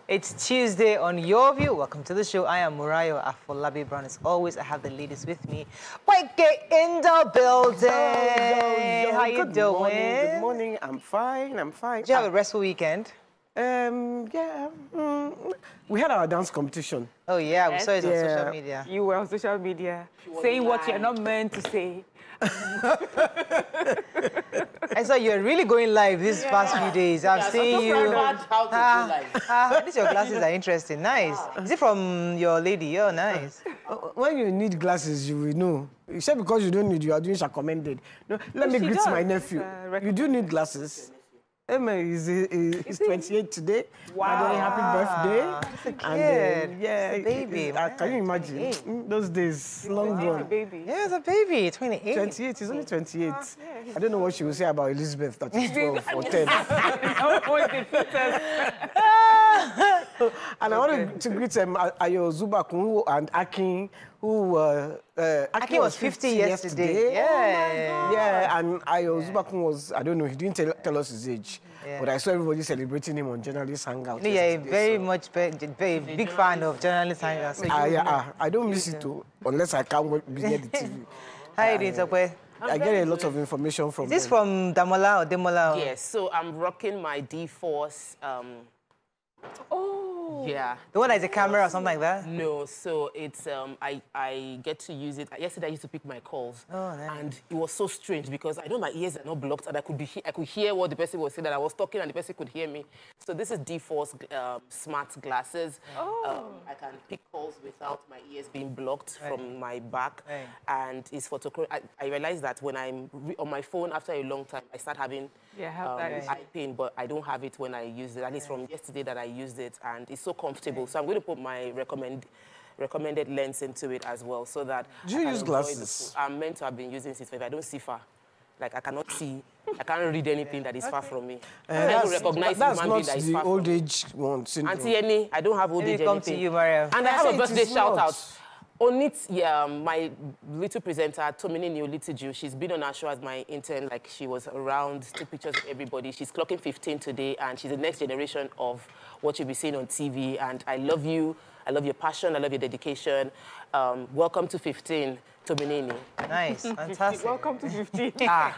It's Tuesday on Your View. Welcome to the show. I am Murayo Afolabi Brown. As always, I have the ladies with me. Wake in the building. Yo. How you doing? Good morning. I'm fine. Did you have a restful weekend? Yeah. We had our dance competition. Oh, yeah. We saw it on social media. You were on social media saying what you're not meant to say. I saw you're really going live these past few days. I've seen you. These your glasses are interesting. Nice. Is it from your lady? Oh, nice. When you need glasses, you will know. You said because you don't need, you are doing recommended. No, let me greet my nephew. You do need glasses. Emma is 28 today. Wow. Happy birthday. That's a kid. Yeah, it's a baby. Can you imagine? Those days, long gone. Baby. Yeah, it's a baby. 28. 28, he's only 28. I don't know what she will say about Elizabeth, that is 12 or 10. And I wanted to greet Ayo Zubakun and Akin, who Akin was 50 yesterday. Yeah. Yeah, and Ayo Zubakun was, I don't know, he didn't tell us his age. Yeah. But I saw everybody celebrating him on Journalist Hangout. Yeah, a very big fan of Journalist Hangouts. I don't miss it too, unless I can't be near the TV. How are you doing, Tokwe? I get a lot of information from Is this from Damola or Demola? Yes, so I'm rocking my D-Force. Yeah. The one that is a camera or something like that? No, so it's, I get to use it. Yesterday I used to pick my calls. Oh, nice. And it was so strange because I know my ears are not blocked and I could hear what the person was saying, that I was talking and the person could hear me. So this is D-Force smart glasses. I can pick calls without my ears being blocked from my back. And it's photographic. I realized that when I'm on my phone after a long time, I start having eye pain, but I don't have it when I use it. At least from yesterday that I used it, and it's so comfortable. So I'm going to put my recommended lens into it as well, so that do you use glasses? I'm meant to have been using it, but if I don't see far, like I cannot see, I can't read anything that is far from me. I don't recognize human being that is far from me. That's not the old age one syndrome. Auntie Eni, I don't have old age anything. To you, Mariam. And I have a birthday shout out. On it, yeah, my little presenter, Tomini Neolitiju, she's been on our show as my intern, like she was around, took pictures of everybody. She's clocking 15 today, and she's the next generation of what you'll be seeing on TV. And I love you. I love your passion. I love your dedication. Welcome to 15, Tominini. Nice. Fantastic. Welcome to 15. How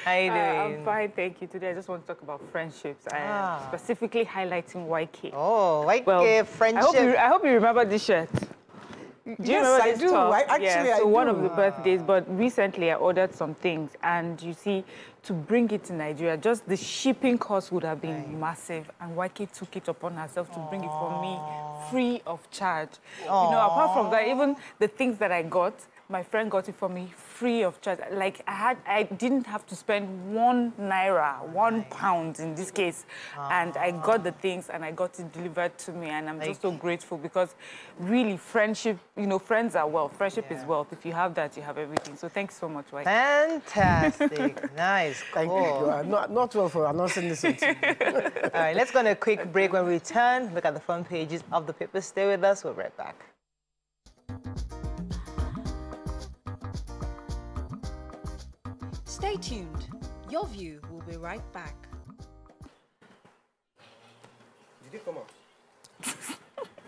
you doing? I'm fine, thank you. Today I just want to talk about friendships, and specifically highlighting YK. Oh, YK friendship. I hope you remember this shirt. Yes, I do. I do. One of the birthdays, but recently I ordered some things, and you see, to bring it to Nigeria, just the shipping cost would have been massive, and YK took it upon herself to bring it for me free of charge. You know, apart from that, even the things that I got, my friend got it for me free of charge. Like I didn't have to spend £1, £1 in this case, and I got the things and I got it delivered to me, and I'm just so grateful because really friendship, you know, friends are wealth. Friendship is wealth. If you have that, you have everything. So thanks so much, YK. Fantastic. Nice. Thank you. Not well for announcing this. All right, let's go on a quick break. When we return, look at the front pages of the paper. Stay with us. We'll be right back. Stay tuned. Your View will be right back. Did it come out?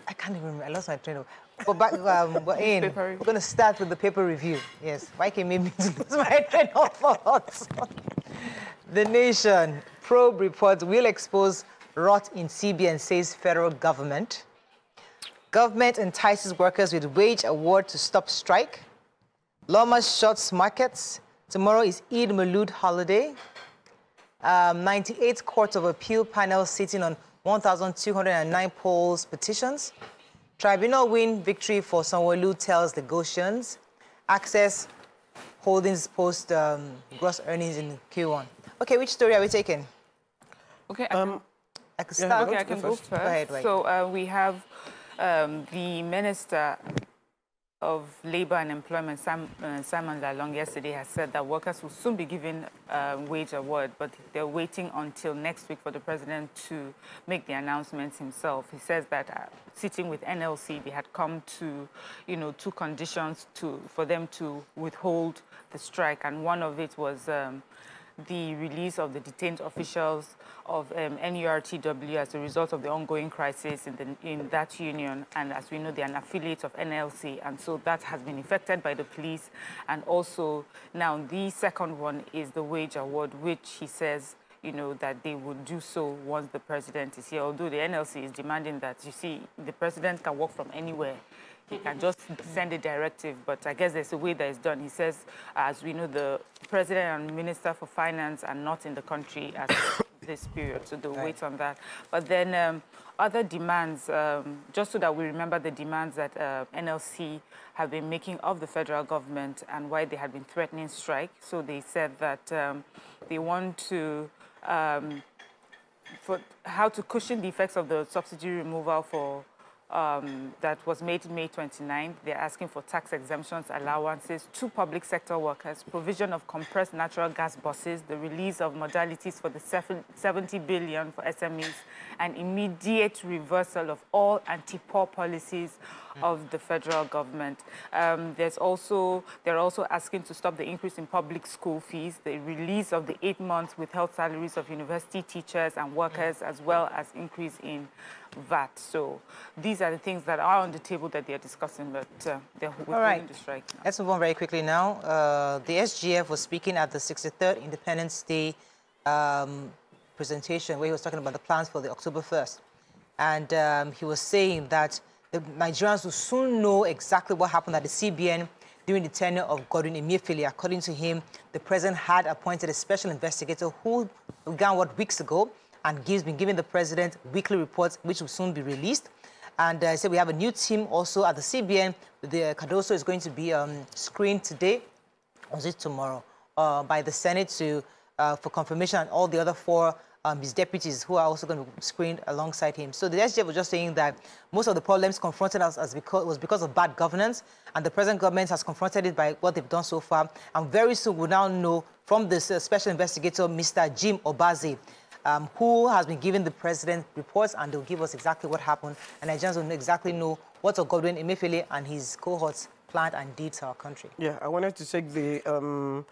I can't even remember. I lost my train of... But back, we're in. We're going to start with the paper review. Yes, YK made me to lose my train of thought. The Nation. Probe reports will expose rot in CBN, says federal government. Government entices workers with wage award to stop strike. Loma shuts markets. Tomorrow is Eid Maulud holiday. 98 Court of Appeal panel sitting on 1,209 polls petitions. Tribunal win victory for Sanwo-Olu, tells Lagosians. Access Holdings post gross earnings in Q1. Okay, which story are we taking? Okay, I can start. Okay, I can go first. Go ahead, So we have the Minister of Labour and Employment, Simon Lalong, yesterday has said that workers will soon be given wage award, but they're waiting until next week for the president to make the announcements himself. He says that sitting with NLC, they had come to, you know, two conditions for them to withhold the strike, and one of it was the release of the detained officials of NURTW as a result of the ongoing crisis in that union. And as we know, they're an affiliate of NLC. And so that has been affected by the police. And also now the second one is the wage award, which he says, you know, that they would do so once the president is here. Although the NLC is demanding that, you see, the president can work from anywhere. He can just send a directive, but I guess there's a way that it's done. He says, as we know, the president and minister for finance are not in the country at this period, so they'll wait on that. But then other demands, just so that we remember the demands that NLC have been making of the federal government and why they had been threatening strike. So they said that they want to, for how to cushion the effects of the subsidy removal for that was made May 29th. They're asking for tax exemptions, allowances to public sector workers, provision of compressed natural gas buses, the release of modalities for the 70 billion for SMEs, and immediate reversal of all anti-poor policies of the federal government. They're also asking to stop the increase in public school fees, the release of the 8 months withheld salaries of university teachers and workers, as well as increase in VAT. So these are the things that are on the table that they're discussing, but they're withholding the strike now. Let's move on very quickly now. The SGF was speaking at the 63rd Independence Day presentation where he was talking about the plans for the October 1st. And he was saying that the Nigerians will soon know exactly what happened at the CBN during the tenure of Godwin Emefiele. According to him, the president had appointed a special investigator who began weeks ago, and he's been giving the president weekly reports, which will soon be released. And I said we have a new team also at the CBN. The Cardoso is going to be screened today, or is it tomorrow, by the Senate for confirmation, and all the other 4 his deputies who are also going to be screened alongside him. So the SGF was just saying that most of the problems confronted us was because of bad governance, and the present government has confronted it by what they've done so far. And very soon we'll now know from this special investigator, Mr. Jim Obaze, who has been giving the president reports, and they'll give us exactly what happened. And Nigerians will exactly know what Godwin Emefiele and his cohorts planned and did to our country. Yeah, I wanted to take the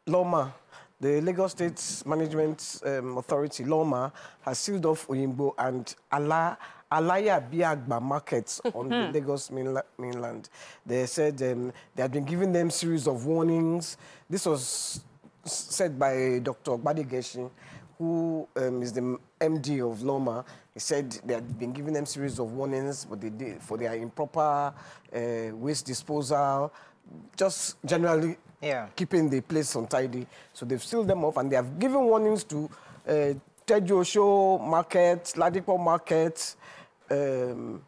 LOMA. The Lagos State Management Authority, LOMA, has sealed off Oyimbo and Alaya Biagba markets on the Lagos mainland. They said they had been giving them series of warnings. This was said by Dr. Gbadigeshi, who is the MD of LOMA. He said they had been giving them series of warnings, but they did for their improper waste disposal, just generally keeping the place untidy. So they've sealed them off, and they have given warnings to Tejosho Market, Ladipo Market, the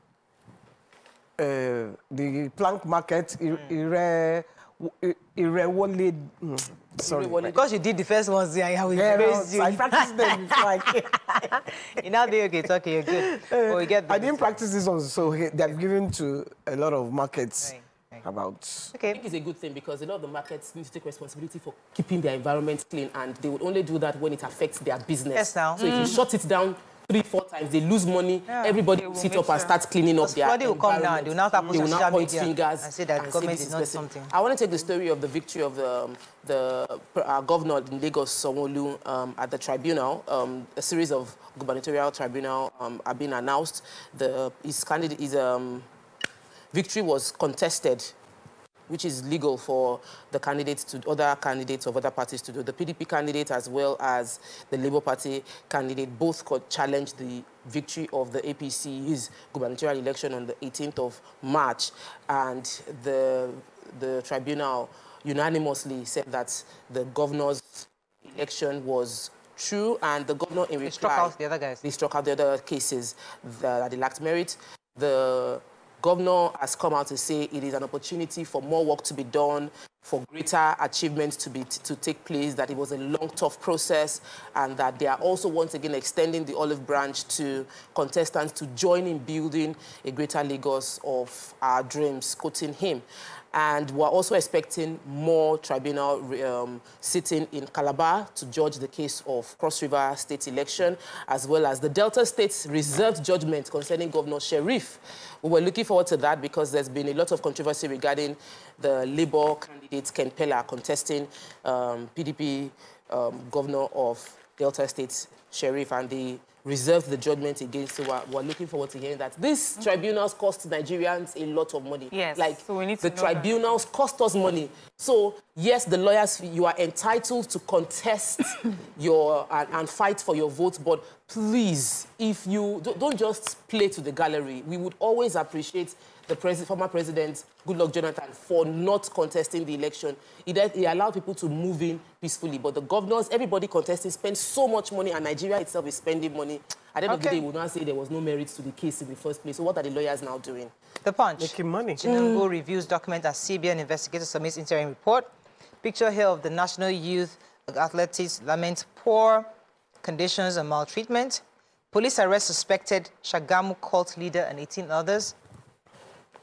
Plank Market, Irewole. Sorry. Because you did the first ones, I practiced them before. You now do okay, it's okay, you're good. We get I didn't practice this one, so they've given to a lot of markets. About. Okay. I think it's a good thing because a lot of the markets need to take responsibility for keeping their environment clean, and they would only do that when it affects their business. Yes, now. So if you shut it down 3-4 times, they lose money. Everybody will sit up and start cleaning up their environment. Will come down. They will now start pushing social point fingers and say that the government is not something. I want to take the story of the victory of the governor in Lagos, Sanwo-Olu, at the tribunal. A series of gubernatorial tribunal are being announced. His victory was contested, which is legal for the candidates other candidates of other parties to do. The PDP candidate as well as the Labour Party candidate both could challenge the victory of the APC's gubernatorial election on the 18th of March. And the tribunal unanimously said that the governor's election was true, and the governor in reply... They struck out the other guys. They struck out the other cases that they lacked merit. The governor has come out to say it is an opportunity for more work to be done, for greater achievements to take place, that it was a long, tough process, and that they are also once again extending the olive branch to contestants to join in building a greater Lagos of our dreams, quoting him. And we're also expecting more tribunal sitting in Calabar to judge the case of Cross River State election, as well as the Delta State's reserved judgment concerning Governor Sheriff. We were looking forward to that because there's been a lot of controversy regarding the Labour candidate State, Ken Pella, contesting PDP governor of Delta State, Sheriff, and they reserved the judgment against. So we're looking forward to hearing that. These tribunals cost Nigerians a lot of money. Yes. Like, so we need to the tribunals cost us money. So, yes, the lawyers, you are entitled to contest and fight for your vote, but please, if you don't just play to the gallery, we would always appreciate the former president, Goodluck Jonathan, for not contesting the election. He allowed people to move in peacefully, but the governors, everybody contesting, spend so much money, and Nigeria itself is spending money. At the end of the day, we would not say there was no merit to the case in the first place. So what are the lawyers now doing? The Punch. Making money. Tinubu reviews document as CBN investigator submits interim report. Picture here of the National Youth Athletics laments poor conditions and maltreatment. Police arrest suspected Shagamu cult leader and 18 others.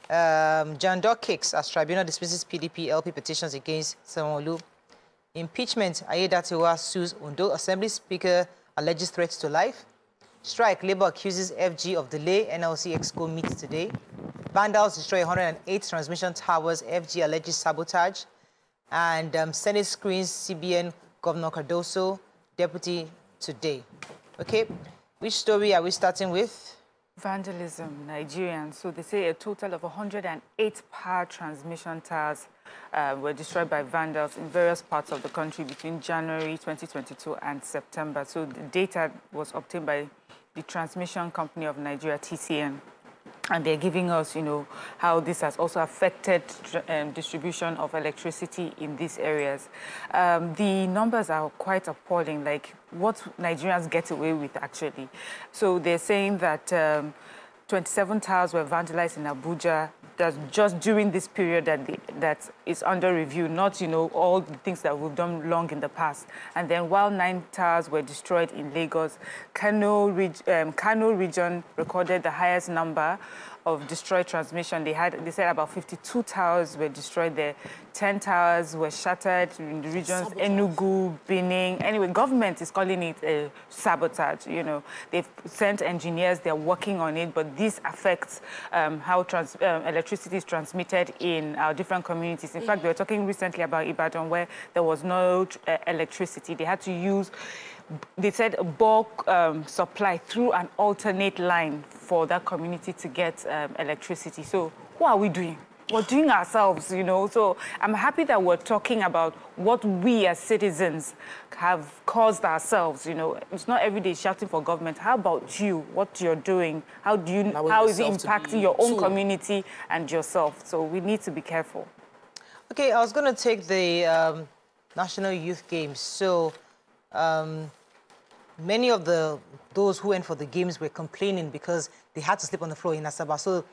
John Doe kicks as tribunal dismisses PDP LP petitions against Sanwo-Olu. Impeachment, Ayedatiwa sues Ondo Assembly Speaker, alleges threats to life. Strike, Labour accuses FG of delay, NLC Exco meets today. Vandals destroy 108 transmission towers, FG alleges sabotage. And Senate screens CBN Governor Cardoso, deputy today. Okay, which story are we starting with? Vandalism, Nigerians. So they say a total of 108 power transmission towers were destroyed by vandals in various parts of the country between January 2022 and September. So the data was obtained by the Transmission Company of Nigeria, TCN. And they're giving us, you know, how this has also affected distribution of electricity in these areas. The numbers are quite appalling, like what Nigerians get away with, actually. So they're saying that 27 towers were vandalized in Abuja. That's just during this period that is under review, not, you know, all the things that we've done long in the past. And then while 9 towers were destroyed in Lagos, Kano region recorded the highest number of destroyed transmission. They said about 52 towers were destroyed there. 10 towers were shattered in the regions, Enugu, Benin. Anyway, government is calling it a sabotage, you know. They've sent engineers, they're working on it, but this affects how electricity is transmitted in our different communities. In fact, they were talking recently about Ibadan, where there was no electricity. They had to use, they said, a bulk supply through an alternate line for that community to get electricity. So what are we doing? We're doing ourselves, you know. So I'm happy that we're talking about what we as citizens have caused ourselves, you know. It's not every day shouting for government. How about you? What you're doing? How is it impacting your own community and yourself? So we need to be careful. Okay, I was going to take the National Youth Games. So many of those who went for the games were complaining because they had to sleep on the floor in Asaba. So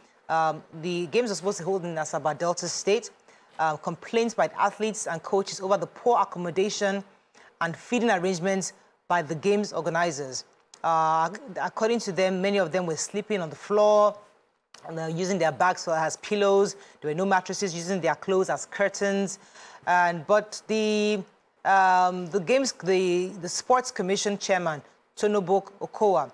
the games are supposed to hold in Asaba, Delta State. Complaints by athletes and coaches over the poor accommodation and feeding arrangements by the games organizers. According to them, many of them were sleeping on the floor, and using their bags as pillows. There were no mattresses, using their clothes as curtains. But the Sports Commission chairman, Tonobok Okowa,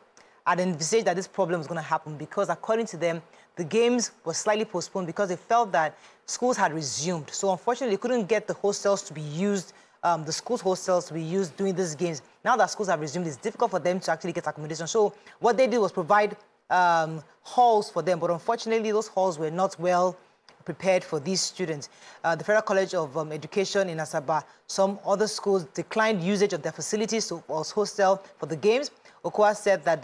had envisaged that this problem was going to happen because, according to them, the games were slightly postponed because they felt that schools had resumed. So, unfortunately, they couldn't get the hostels to be used, the schools' hostels to be used during these games. Now that schools have resumed, it's difficult for them to actually get accommodation. So, what they did was provide halls for them, but unfortunately, those halls were not well prepared for these students. The Federal College of Education in Asaba, some other schools declined usage of their facilities as hostel for the games. Okowa said that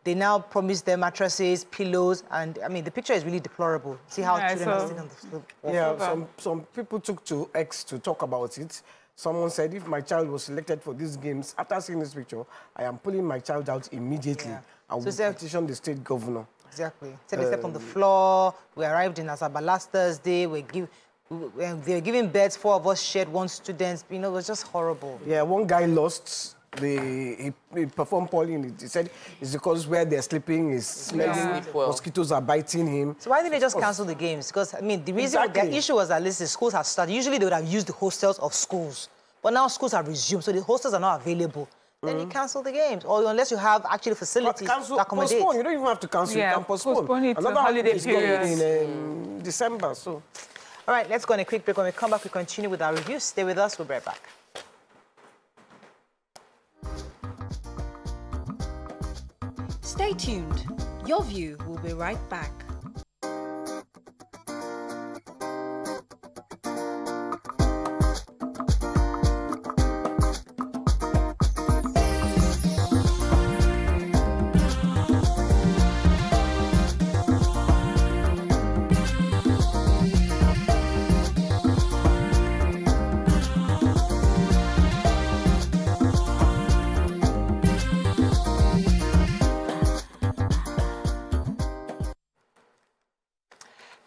they now promised them mattresses, pillows, and I mean, the picture is really deplorable. See how children are sitting on the floor. Yeah, some people took to X to talk about it. Someone said, if my child was selected for these games, after seeing this picture, I am pulling my child out immediately. Yeah. I will petition the state governor. Exactly. So they slept on the floor. We arrived in Asaba last Thursday. They were giving beds. 4 of us shared 1 student. You know, it was just horrible. Yeah, one guy lost. He performed poorly. He said it's because where they're sleeping is smelling. Mosquitoes are biting him. So why didn't they just cancel the games? Because, I mean, the reason the issue was that the schools have started. Usually they would have used the hostels of schools. But now schools have resumed, so the hostels are not available. Then you cancel the games, or unless you have actually facilities to accommodate. Postpone. You don't even have to cancel. Yeah, you can postpone. Postpone it to holiday period in December. So, All right, let's go on a quick break. When we come back, we continue with our review. Stay with us. We'll be right back. Stay tuned. Your View will be right back.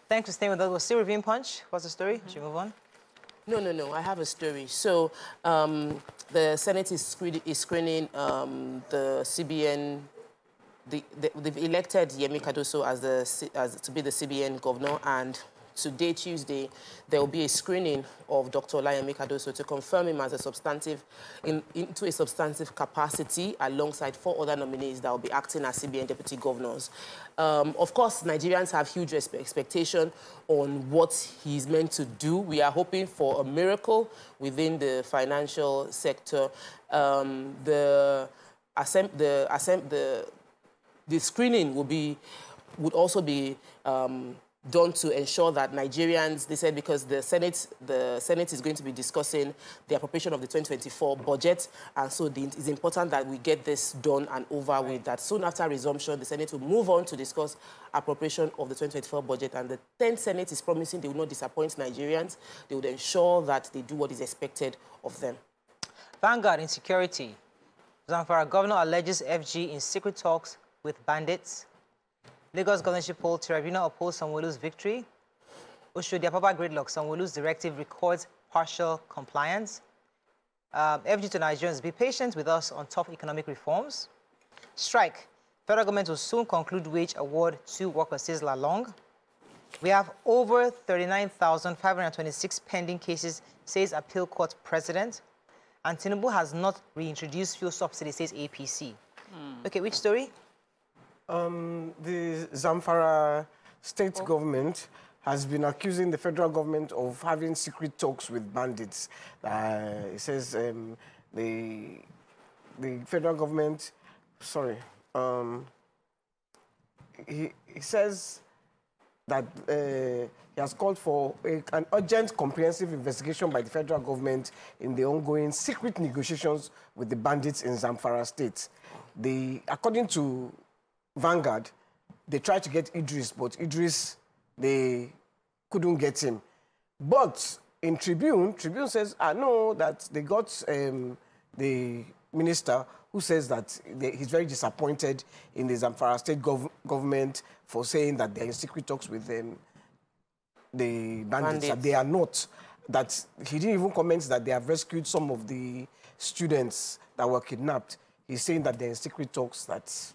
Thanks for staying with us. We're still reviewing Punch. What's the story? Should we move on? No. I have a story. So the Senate is screening the CBN. They've elected Yemi Cardoso as to be the CBN governor, and today, Tuesday, there will be a screening of Dr. Yemi Cardoso to confirm him as a substantive into a substantive capacity alongside 4 other nominees that will be acting as CBN deputy governors. Of course, Nigerians have huge expectation on what he's meant to do. We are hoping for a miracle within the financial sector. The screening would also be done to ensure that Nigerians, they said, because the Senate is going to be discussing the appropriation of the 2024 budget, and so it's important that we get this done and over with. That soon after resumption, the Senate will move on to discuss appropriation of the 2024 budget, and the 10th Senate is promising they will not disappoint Nigerians. They would ensure that they do what is expected of them. Vanguard insecurity. Zamfara governor alleges FG in secret talks with bandits. Lagos governorship poll, tribunal opposed Sanwo-Olu's victory. Oshodi Apapa gridlock, Sanwo-Olu's directive records partial compliance. FG to Nigerians, be patient with us on tough economic reforms. Strike. Federal government will soon conclude wage award to workers, says Lalong. We have over 39,526 pending cases, says appeal court president. And Tinubu has not reintroduced fuel subsidy, says APC. Okay, which story? The Zamfara state government has been accusing the federal government of having secret talks with bandits. It says the federal government, he says that he has called for an urgent comprehensive investigation by the federal government in the ongoing secret negotiations with the bandits in Zamfara state. According to Vanguard, they tried to get Idris, but Idris, they couldn't get him. But in Tribune says, I know that they got the minister who says that he's very disappointed in the Zamfara state government for saying that they're in secret talks with the bandits, that they are not. That he didn't even comment that they have rescued some of the students that were kidnapped. He's saying that they're in secret talks, that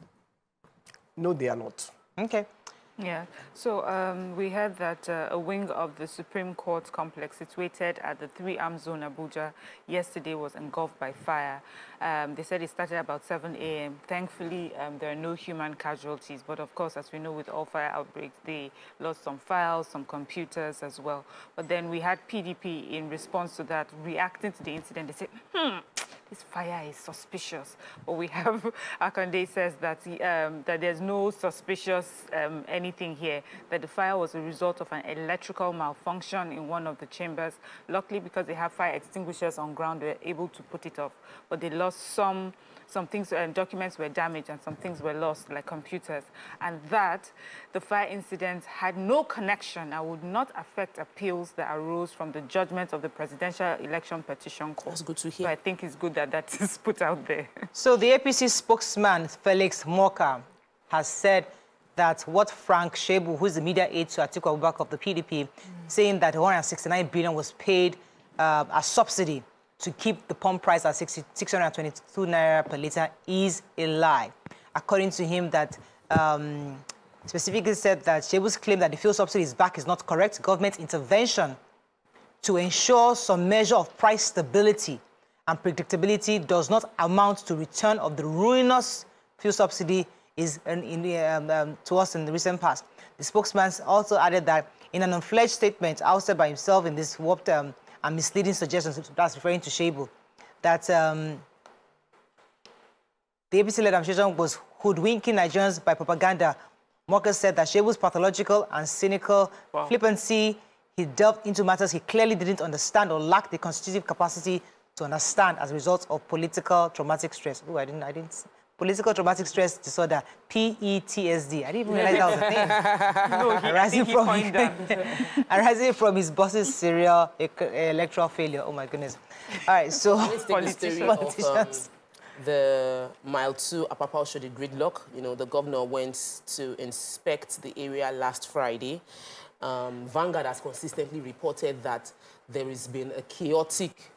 no, they are not. Okay. Yeah, so we heard that a wing of the Supreme Court complex situated at the 3-arm zone Abuja yesterday was engulfed by fire. They said it started about 7 a.m. Thankfully, there are no human casualties, but of course, as we know with all fire outbreaks, they lost some files, some computers as well. But then we had PDP in response to that, reacting to the incident. They said, this fire is suspicious. But we have, Akande says that, that there's no suspicious anything here, that the fire was a result of an electrical malfunction in one of the chambers. Luckily, because they have fire extinguishers on ground, they were able to put it off. But they lost some things, documents were damaged and some things were lost, like computers. And that, the fire incident had no connection and would not affect appeals that arose from the judgment of the Presidential Election Petition Court. That's good to hear. So I think it's good that that is put out there. So the APC spokesman, Felix Moka, has said that what Frank Shebu, who's the media aide to Atiku Abubakar of the PDP, saying that 169 billion was paid as subsidy to keep the pump price at 622 naira per litre is a lie. According to him, that specifically said that Shebu's claim that the fuel subsidy is back is not correct. Government intervention to ensure some measure of price stability and predictability does not amount to return of the ruinous fuel subsidy is to us in the recent past. The spokesman also added that In an unfledged statement ousted by himself in this warped and misleading suggestions, that's referring to Shebu, that the APC-led administration was hoodwinking Nigerians by propaganda. Marcus said that Shebu's pathological and cynical flippancy, he delved into matters he clearly didn't understand or lacked the constitutive capacity to understand as a result of political traumatic stress. Oh, I didn't. Political traumatic stress disorder, PETSD. I didn't even realize that was a thing. No, arising from his boss's serial electoral failure. Oh my goodness. All right, so politicians. The Mile 2 Apapa Oshodi gridlock. You know, the governor went to inspect the area last Friday. Vanguard has consistently reported that there has been a chaotic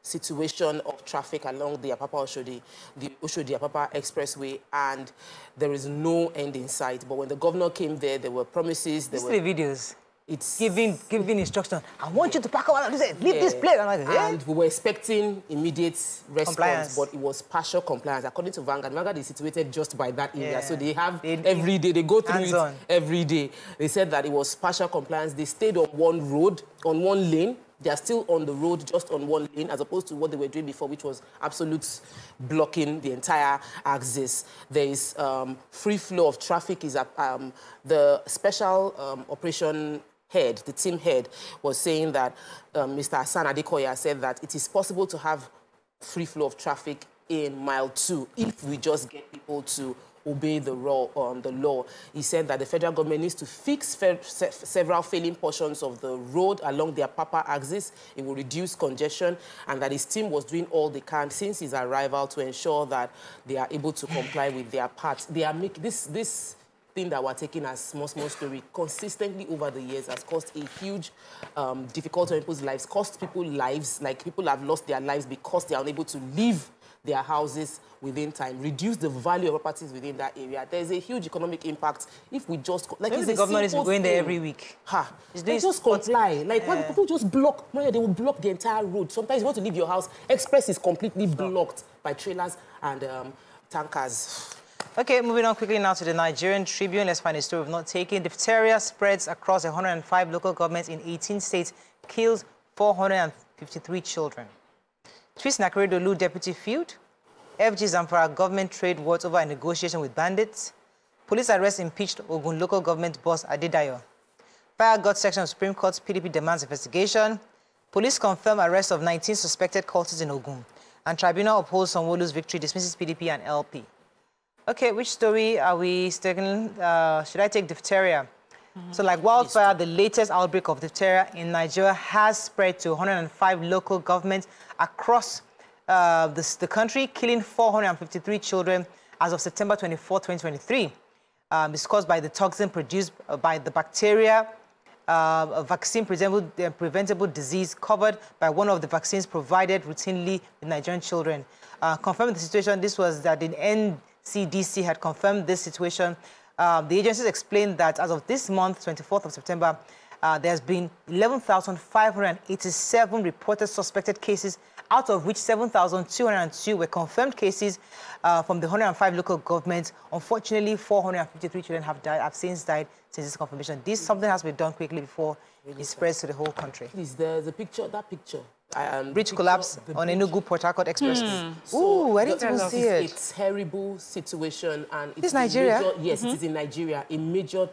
situation of traffic along the Apapa Oshodi, the Oshodi-Apapa Expressway, and there is no end in sight. But when the governor came there were promises. There were the videos. It's giving instructions. I want you to pack up. Leave this place. And we were expecting immediate response, but it was partial compliance. According to Vanguard, Vanguard is situated just by that area, so they have every day. They go through it every day. They said that it was partial compliance. They stayed on one road, on one lane. They are still on the road, just on one lane, as opposed to what they were doing before, which was absolute blocking the entire axis. There is free flow of traffic. Is the special operation head, the team head, was saying that Mr. Hassan Adekoya said that it is possible to have free flow of traffic in Mile 2 if we just get people to obey the law. He said that the federal government needs to fix several failing portions of the road along their Apapa axis. It will reduce congestion, and that his team was doing all they can since his arrival to ensure that they are able to comply with their part. They are making this thing that we're taking as small story consistently over the years has caused a huge difficulty in people's lives, cost people lives, like people have lost their lives because they are unable to leave their houses within time, reduce the value of properties within that area. There's a huge economic impact if we just... Like, the governor is going there every week. They just comply. Like, when people just block, they will block the entire road. Sometimes you want to leave your house, express is completely blocked by trailers and tankers. Okay, moving on quickly now to the Nigerian Tribune. Let's find a story we've not taken. Diphtheria spreads across 105 local governments in 18 states, kills 453 children. Twist Nakeredolu deputy feud. FG Zamfara government trade wars over a negotiation with bandits. Police arrest impeached Ogun local government boss Adedayo. Fire God section of Supreme Court PDP demands investigation. Police confirm arrest of 19 suspected cultists in Ogun. And tribunal upholds Sanwo-Olu's victory, dismisses PDP and LP. Okay, which story are we taking? Should I take diphtheria? So like wildfire, the latest outbreak of diphtheria in Nigeria has spread to 105 local governments across the country, killing 453 children as of September 24, 2023. It's caused by the toxin produced by the bacteria, a vaccine-preventable disease covered by one of the vaccines provided routinely with Nigerian children. Confirming the situation, this was that the NCDC had confirmed this situation. The agencies explained that as of this month, 24th of September, there's been 11,587 reported suspected cases, out of which 7,202 were confirmed cases from the 105 local governments. Unfortunately, 453 children have since died since this confirmation. Something has to be done quickly before it spreads to the whole country. Please, there's a picture, that picture. Bridge collapse on Enugu Port Harcourt Expressway. So I didn't even see it. It's a terrible situation, and it's Nigeria. Yes, it is in Nigeria. A major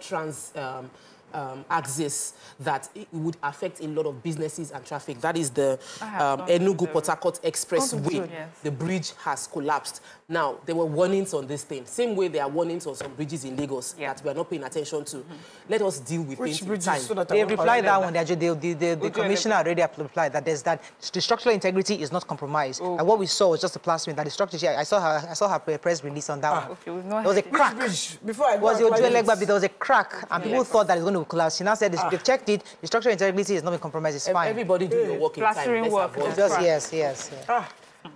axis that it would affect a lot of businesses and traffic. That is the Enugu Port Harcourt Expressway. Yes. The bridge has collapsed. Now, there were warnings on this thing. Same way there are warnings on some bridges in Lagos that we are not paying attention to. Let us deal with things in time. So they replied that one. The commissioner already replied that the structural integrity is not compromised. And what we saw was just a plastering. That the structure. I saw her press release on that one. Okay, there was a crack. Before I there was a crack, and people thought that it was going to collapse. She now said they've checked it. The structural integrity is not being compromised. It's fine. Everybody do your work in time. Plastering work. Yes.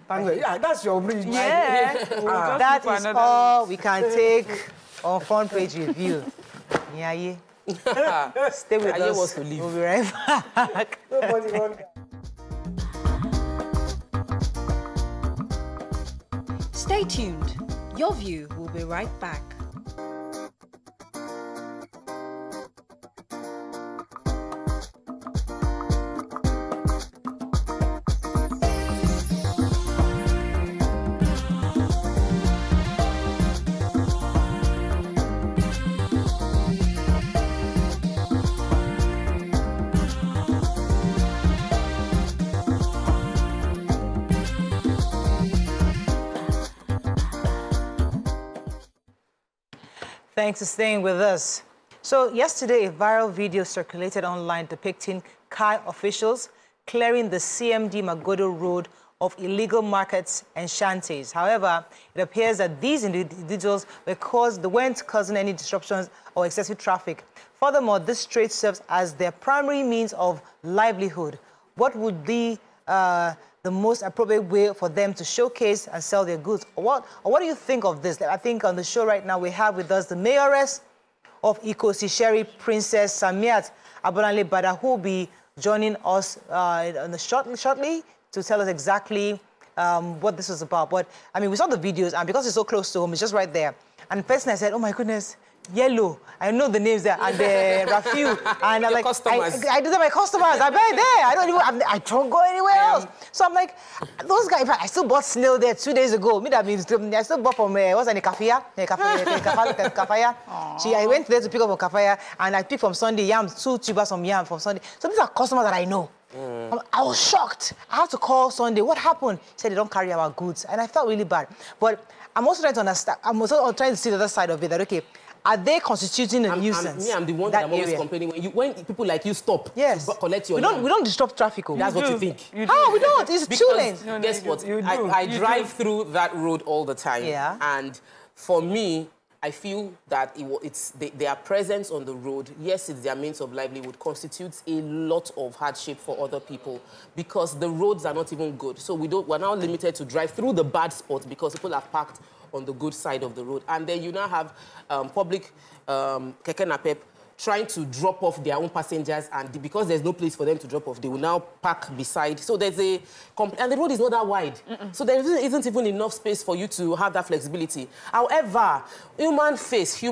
Yeah, that's your bridge. Yeah. That is all we can take on front page review. Stay with us. Wants to leave. We'll be right back. Stay tuned. Your View will be right back. Thanks for staying with us. So yesterday, a viral video circulated online depicting Kai officials clearing the CMD Magodo Road of illegal markets and shanties. However, it appears that these individuals weren't causing any disruptions or excessive traffic. Furthermore, this trade serves as their primary means of livelihood. What would be the most appropriate way for them to showcase and sell their goods? Or what do you think of this? I think on the show right now we have with us the mayoress of Ikosi-Sherry, Princess Samiat Abolanle Bada, who will be joining us shortly to tell us exactly what this was about. But, I mean, we saw the videos, and because it's so close to home, it's just right there. And first I said, oh, my goodness, Yellow. I know the names there, and Rafiu. And I'm like, I do that my customers. I'm right there. I don't go anywhere else. So I'm like, those guys, in fact, I still bought snail there 2 days ago. That means I still bought from, what's that, Kafaya? I went there to pick up from Kafaya, and I picked from Sunday yams, 2 tubers from yam from Sunday. So these are customers that I know. I was shocked. I had to call Sunday. What happened? He said they don't carry our goods. And I felt really bad. But I'm also trying to understand, I'm also trying to see the other side of it, that, okay, are they constituting a nuisance? I'm the one that I'm always complaining. When people like you stop to collect your we don't disrupt traffic. That's what you think. How? We don't. It's 2 lanes. Guess what? I drive through that road all the time. Yeah. And for me, I feel that their presence on the road, yes, it's their means of livelihood, constitutes a lot of hardship for other people because the roads are not even good. So we're now limited to drive through the bad spots because people have parked on the good side of the road. And then you now have public keke napep trying to drop off their own passengers, and because there's no place for them to drop off, they will now park beside. So there's and the road is not that wide. So there isn't even enough space for you to have that flexibility. However, human face,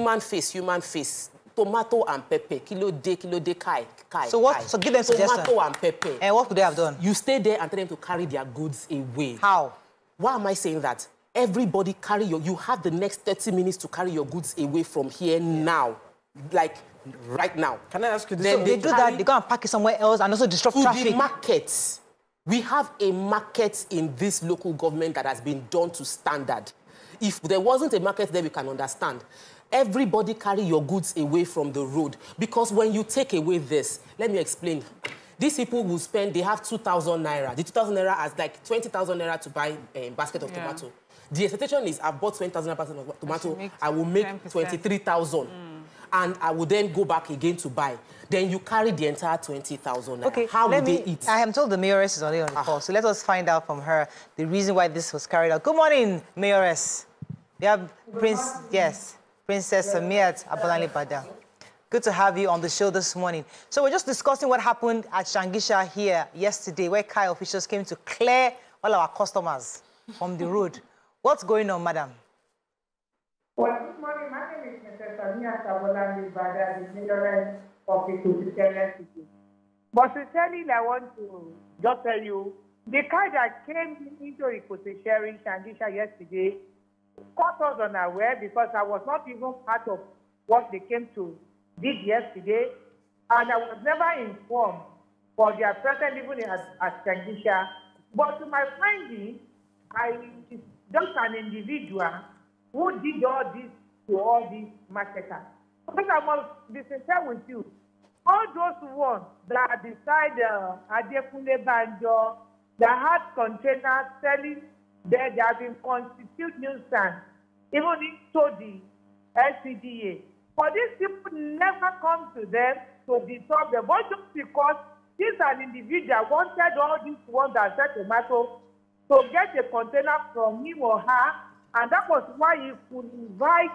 tomato and pepper, kilo de kai. So give them suggestions. Tomato and pepper. And what could they have done? You stay there and tell them to carry their goods away. How? Why am I saying that? Everybody you have the next 30 minutes to carry your goods away from here now. Like, right now. Can I ask you this? They do that, they go and park it somewhere else and also disrupt traffic. To the markets. We have a market in this local government that has been done to standard. If there wasn't a market there, we can understand. Everybody carry your goods away from the road. Because when you take away this, let me explain. These people will spend, they have 2,000 naira. The 2,000 naira as like 20,000 naira to buy a basket of tomato. The expectation is I've bought 20,000 basket of tomato, I will make 23,000. And I will then go back again to buy. Then you carry the entire 20,000. Okay, how will they eat? I am told the mayoress is already on the call, so let us find out from her the reason why this was carried out. Good morning, mayoress. We have Princess Samiat Abolanle Bada. Good to have you on the show this morning. So we're just discussing what happened at Shangisha here yesterday, where Kai officials came to clear all our customers from the road. What's going on, madam? Well, good morning. My name is Mrs. Samiat Abolanle Bada, the mayoress of Ikosi-Sherry. But sincerely, I want to just tell you, the car that came into Ikosi-Sherry, Shangisha yesterday, caught us unaware because I was not even part of what they came to did yesterday, and I was never informed for their presence even at Shangisha. But to my finding, I just an individual who did all this to all these marketers. Because I must be sincere with you, all those ones that are beside Adekunle Banjo, that had containers selling there, they have been constitute nuisance, even into the LCDA. But these people never come to them to disturb them. But just because this an individual wanted all these ones that sell tomato to get a container from him or her, and that was why he could invite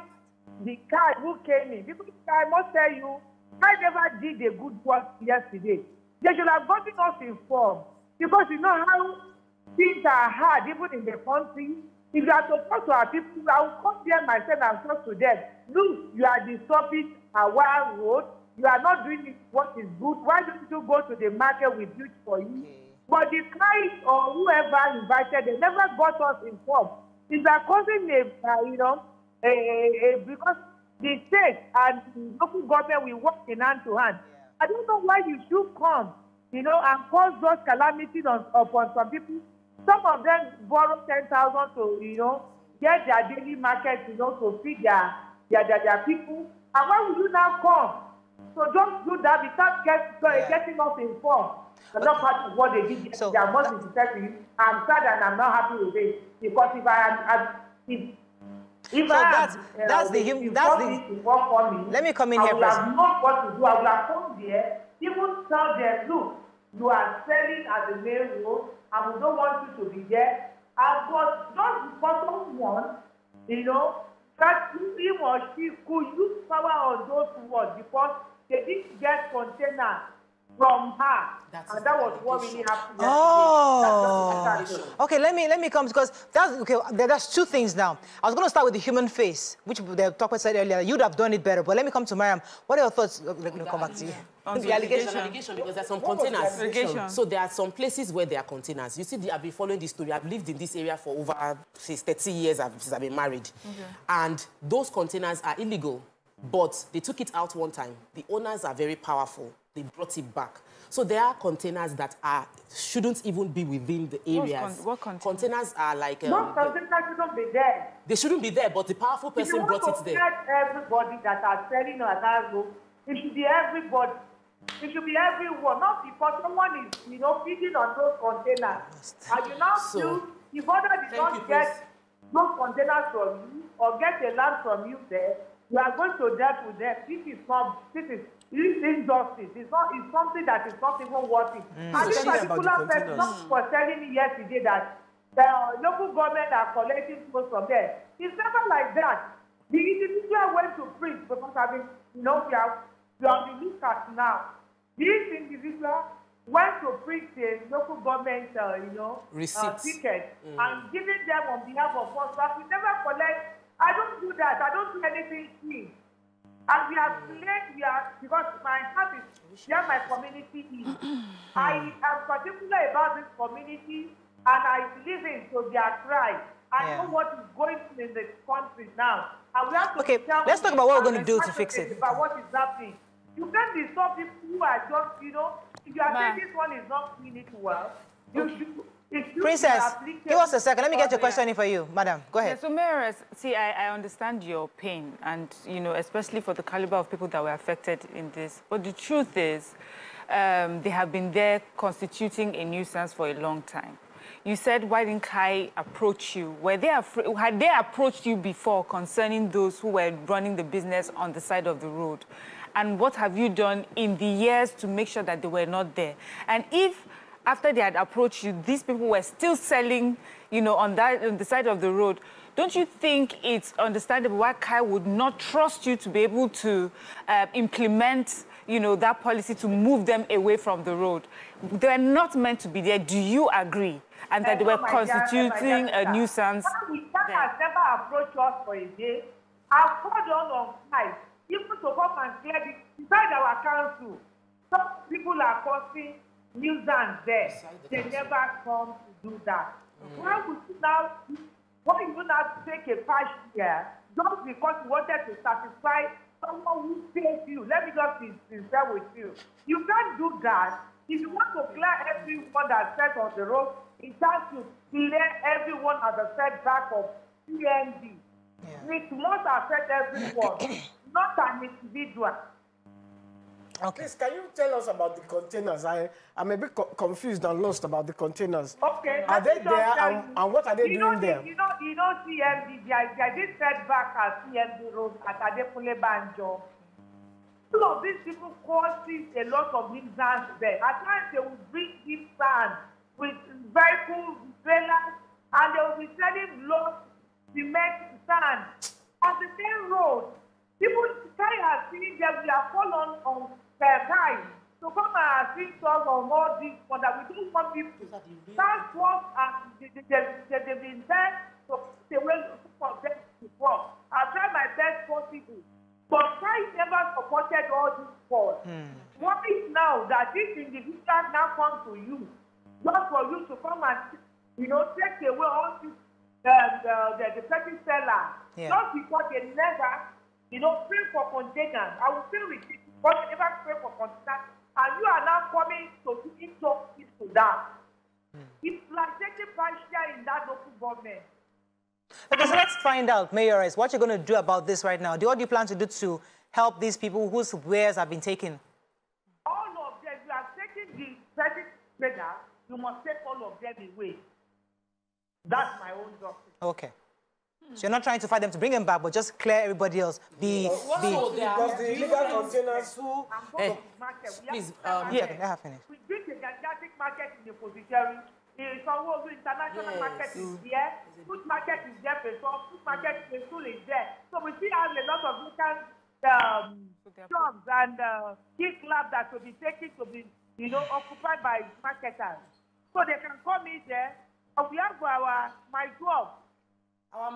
the guy who came in. Because I must tell you, I never did a good work yesterday. They should have gotten us informed. Because you know how things are hard, even in the country. If you are to talk to our people, I will come there myself and talk to them. Look, you are disturbing our road. You are not doing what is good. Why don't you go to the market we built for you? But the client or whoever invited, they never got us informed. It's causing because the state and the local government will work in hand to hand. I don't know why you should come, and cause those calamities upon some people. Some of them borrow 10,000 to, get their daily market, to feed their they are people. And why will you now come? So don't do that without getting us informed. I'm not part of what they did. So they are most interesting. I'm sad and I'm not happy with it. Because if that's the human. Let me come in here. I would have known what to do. I would have come there, even tell them, look, you are selling at the main road, and we don't want you to be there. But not because someone, that him or she could use power on those words because they didn't get containers from her. And that was what really happened. Oh, okay. Let me come because that's okay. There's two things now. I was going to start with the human face, which the talker said earlier. You'd have done it better, but let me come to Mariam. What are your thoughts? Let me come back to you. On the allegation, because there's some containers. So there are some places where there are containers. You see, I've been following this story. I've lived in this area for over 30 years since I've been married. Okay. And those containers are illegal, but they took it out one time. The owners are very powerful. They brought it back. So there are containers that shouldn't even be within the areas. What containers? Containers are like... Most containers shouldn't be there. They shouldn't be there, but the powerful person brought it there. Everybody that are selling on that road, it should be everybody. It should be everyone, not because someone is, feeding on those containers. And you now feel, if others did not get those containers from you or get a land from you there, you are going to deal with them. This is injustice. It's something that is not even worth it. And this particular person was telling me yesterday that the local government are collecting food from there. It's never like that. The individual went to print because we are on the lookout now. This individual went to print a local government, ticket and giving them on behalf of us. But we never collect. I don't do that. I don't do anything free. And we are because my heart is where my community is. I am particular about this community and I listen to their cry. I know what is going on in the country now. And we have to let's talk about what we're going to do to fix it. About what is happening. You can't be some people who are just, if you are saying this one is not doing it well, you should. Princess, give us a second. Let me get your question in for you. Madam, go ahead. Yeah, so, Mayor, see, I understand your pain and, especially for the caliber of people that were affected in this. But the truth is, they have been there constituting a nuisance for a long time. You said, why didn't Kai approach you? Had they approached you before concerning those who were running the business on the side of the road? And what have you done in the years to make sure that they were not there? And if after they had approached you, these people were still selling, on the side of the road, don't you think it's understandable why Kai would not trust you to be able to implement, that policy to move them away from the road? They're not meant to be there. Do you agree? And that they were constituting a nuisance. That has never approached us for a day. I've called on Kai, even to come and clear this inside our council. Some people are causing nuisance there. They never come to do that. Why would you now take a cash here just because you wanted to satisfy someone who pays you? Let me just be sincere with you. You can't do that. If you want to clear everyone that's set on the road, it has to clear everyone at the setback of PND. It must affect everyone, not an individual. Okay. Please, can you tell us about the containers? I'm a bit confused and lost about the containers. Okay. Are they there and what are they doing there? CMD, I did setback at CMD Road at Adekunle Banjo. All of these people causes a lot of nuisance there. At times they will bring deep sand with vehicles, trailers, and they will be selling loads, cement, sand. At the same road, people have seen them, we have fallen on their time. So come and assist us on all this, but that we don't want people. That's what they've been there, so they will for them to work. I'll try my best possible. But Christ never supported all these calls. What is now that this individual now come to you, not for you to come and, take away all this, the petty seller, not because they never, pray for containers. I will pray with you, but they never pray for containers. And you are now coming to talk to that. It's like taking partial in that local government. Okay, so let's find out, Mayoress, what you're going to do about this right now. What do you plan to do to help these people whose wares have been taken? All of them, you are taking the credit trader, you must take all of them away. That's my own job. Okay. So you're not trying to fight them to bring them back, but just clear everybody else. Because the illegal containers who... Please, yeah. We did the gigantic market in the position. The international market is there. Food market is there. Food market is there. So we still have a lot of different jobs and key clubs that will be taken to be, occupied by marketers. So they can come in there. And we have my job.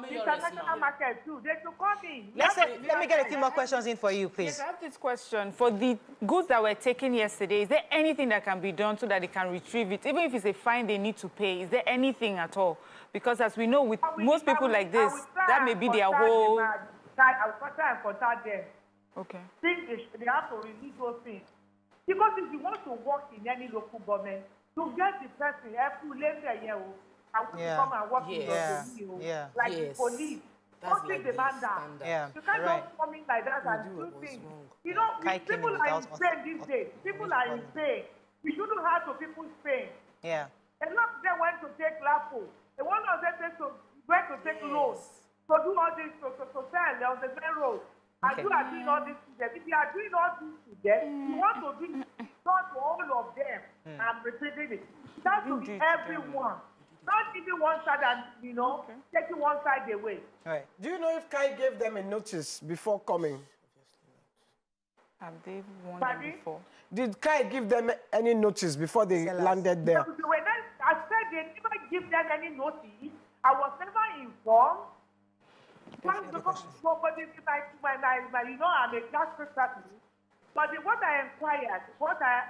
International market too. They should come in. Let me get a few more questions in for you, please. Yes, I have this question. For the goods that were taken yesterday, is there anything that can be done so that they can retrieve it? Even if it's a fine they need to pay, is there anything at all? Because as we know, with most people like this, that may be their whole... I will try and contact them. Okay. They have to release those things. Because if you want to work in any local government, to get the person every later, I want to come and work in your like the police. Don't take the man down. You can't just come in like that and do things. People are in pain these days. People are in pain. We shouldn't have to people's pain. Yeah. A lot of them went to take LAPO. A one of them went to take loans. To do all this, to sell on the main road. And you are doing all this to them. If you are doing all this to them, you want to do not to all of them and repeating it. That should be everyone. Not even one side and, taking one side away. Right. Do you know if Kai gave them a notice before coming? Have they won them before? Did Kai give them any notice before they landed there? When I said they never give them any notice, I was never informed. Nobody, I'm a gas person. But what I inquired, what I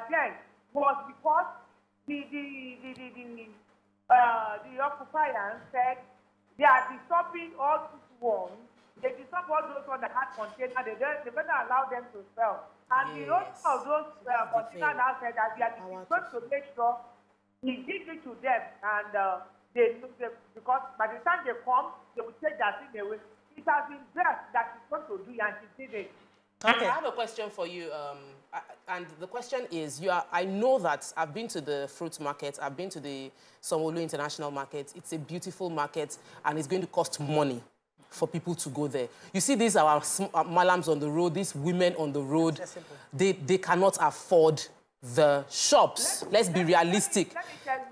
did was because the occupiers said they are disturbing all these ones. They disturb all those ones that had containers. They better allow them to sell. And the owner of those containers now said that they are going to make sure he did it to them. And because by the time they come, they will take their thing away. It has been there that he's going to do, and she did it. Okay. I have a question for you, and the question is, I know that I've been to the fruit market, I've been to the Sanwo-Olu International Market. It's a beautiful market, and it's going to cost money for people to go there. You see, these are our malams on the road, these women on the road. They cannot afford the shops. Let's be realistic. Let me tell you.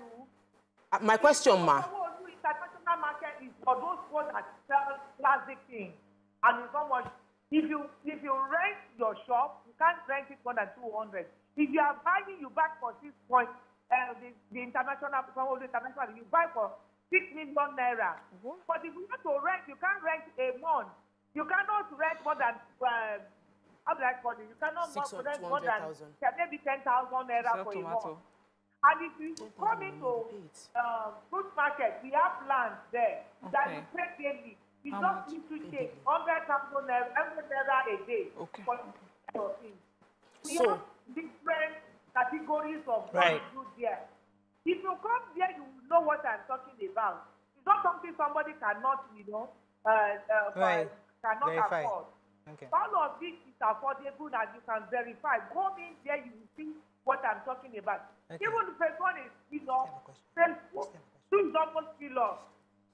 My question, ma. The international market is for those ones that sell plastic things, and it's not much. If you rent your shop, you can't rent it more than 200. If you are buying, you buy for 6 points. The international, you buy for 6 million naira. But if you want to rent, you can't rent a month. You cannot rent more than how do I call it? You cannot rent more than maybe 10,000 naira for a month. And if you come into fruit market, we have land there that you pay daily. You don't need to take 100,000 naira a day for your things. We have different categories of what you do there. If you come there, you will know what I'm talking about. It's not something somebody cannot, cannot afford. Okay. All of this is affordable and you can verify. Go in there, you will see what I'm talking about. Okay. Even the first one is, Facebook, is almost still off.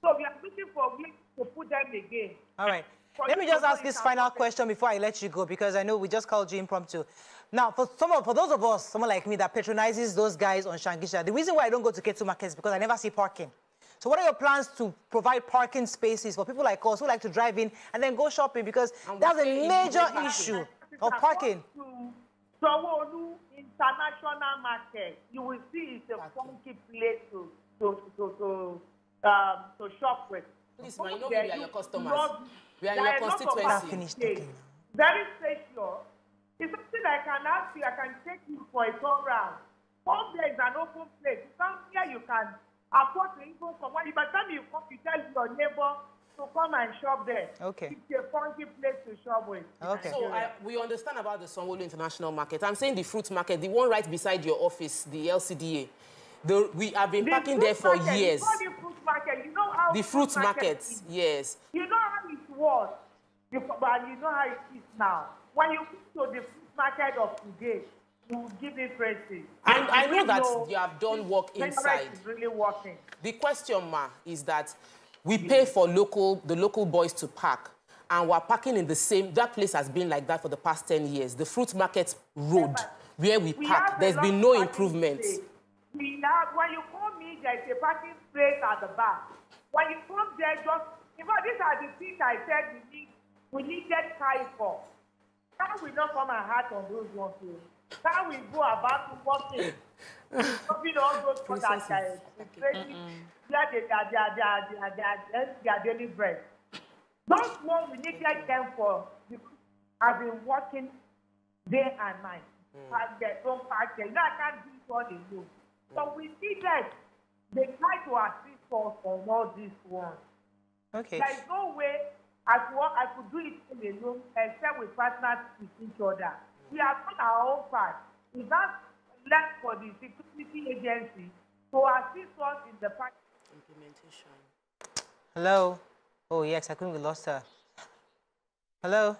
So we are looking for ways to put them again. All right. Let me just ask this final question before I let you go, because I know we just called you impromptu. Now, for those of us, someone like me that patronizes those guys on Shangisha, the reason why I don't go to Ketu markets is because I never see parking. So what are your plans to provide parking spaces for people like us who like to drive in and then go shopping? Because that's a major issue of parking. Sanwo-Olu International Market, you will see it's a funky place to shop with. Please, man, you know we are your customers. We are your constituency. Very secure. It's something I can ask you. I can take you for a tour round. Home there is an open place. You come here, you can afford to even come. By the time you come, you tell your neighbor to come and shop there. Okay. It's a funky place to shop with. Okay. So we understand about the Sanwo-Olu International Market. I'm saying the fruit market, the one right beside your office, the LCDA. We have been parking there for years. The fruit market, you know how... The fruit market, yes. You know how it was, but you know how it is now. When you go to the fruit market of today, you will give me praises. I know that you have done work inside. Is really working. The question, ma, is that we pay for the local boys to park, and we're parking in the same... That place has been like that for the past 10 years. The fruit market road where we park, there's been no improvement. When you call me, there's a parking place at the back. When you come there, just... You know, these are the things I said we needed time for. How we not come and hurt on those ones? How we go about working? Copying all those ones that are their daily bread. Those ones we needed them for because I've been working day and night. Don't pack there. You know, I can't do it all alone. So we see that they try to assist us on all these ones. Okay. There is no way I could do it alone except with partners with each other. We have done our own part. We have left for the security agency to assist us in the implementation. Hello? Oh, yes, I think we lost her. Hello?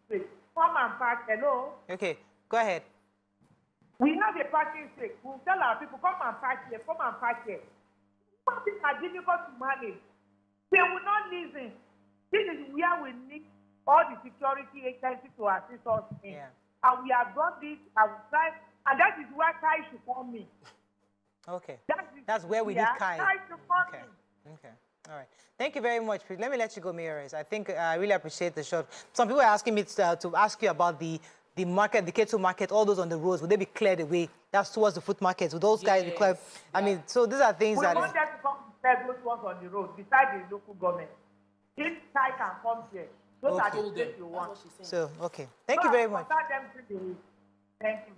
Come and park. Hello? Okay, go ahead. We have a parking stick. We'll tell our people, come and park here, come and park here. Things are difficult to manage. They will not listen. This is where we need all the security agencies to assist us in. Yeah. And we have done this, and that is where Kai should come in. Okay. That's where we need Kai. Kai should come in. Okay. All right. Thank you very much. Let me let you go, Miores. I think I really appreciate the shot. Some people are asking me to ask you about the market, the K2 market, all those on the roads. Would they be cleared away? That's towards the foot markets. Would those guys be cleared? Yeah. I mean, so these are things we want them to come to clear those ones on the road, besides the local government. If Kai can come here, those are the things you want. So, okay. Thank you very much.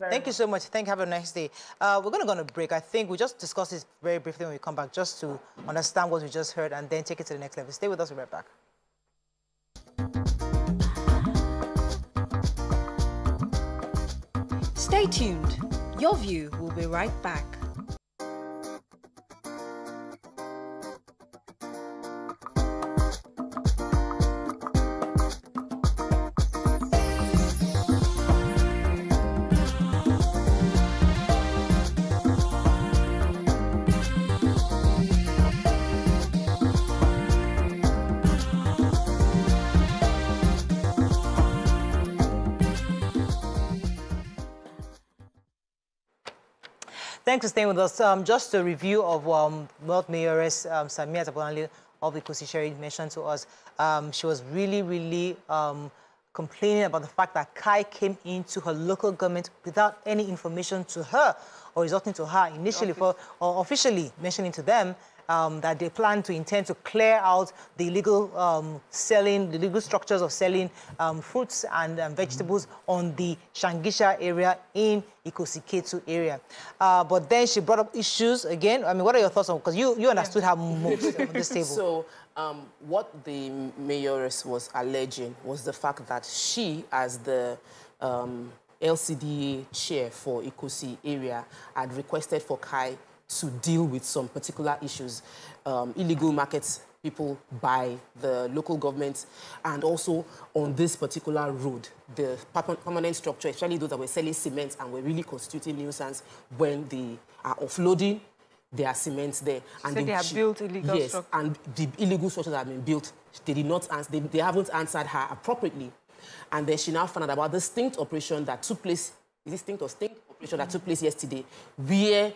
Thank you so much. Thank you. Have a nice day. We're going to go on a break. I think we'll just discuss this very briefly when we come back, just to understand what we just heard and then take it to the next level. Stay with us. We'll be right back. Stay tuned. Your View will be right back. Thanks for staying with us. Just a review of what Mayoress Samia Tabolanle of the Ikosi mentioned to us. She was really complaining about the fact that Kai came into her local government without any information to her or resulting to her initially or officially mentioning to them that they intend to clear out the illegal selling, the legal structures of selling fruits and vegetables on the Shangisha area in Ikosi K2 area. But then she brought up issues again. I mean, what are your thoughts on, because you understood her most on this table. So what the mayoress was alleging was the fact that she, as the LCDA chair for Ikosi area, had requested for Kai to deal with some particular issues, illegal markets people by the local government, and also on this particular road, the permanent structure, especially those that were selling cement and were really constituting nuisance when they are offloading their cement there. And they have built illegal structures. And the illegal structures that have been built, they did not answer, they haven't answered her appropriately. And then she now found out about the sting operation that took place, is it sting operation that took place yesterday, where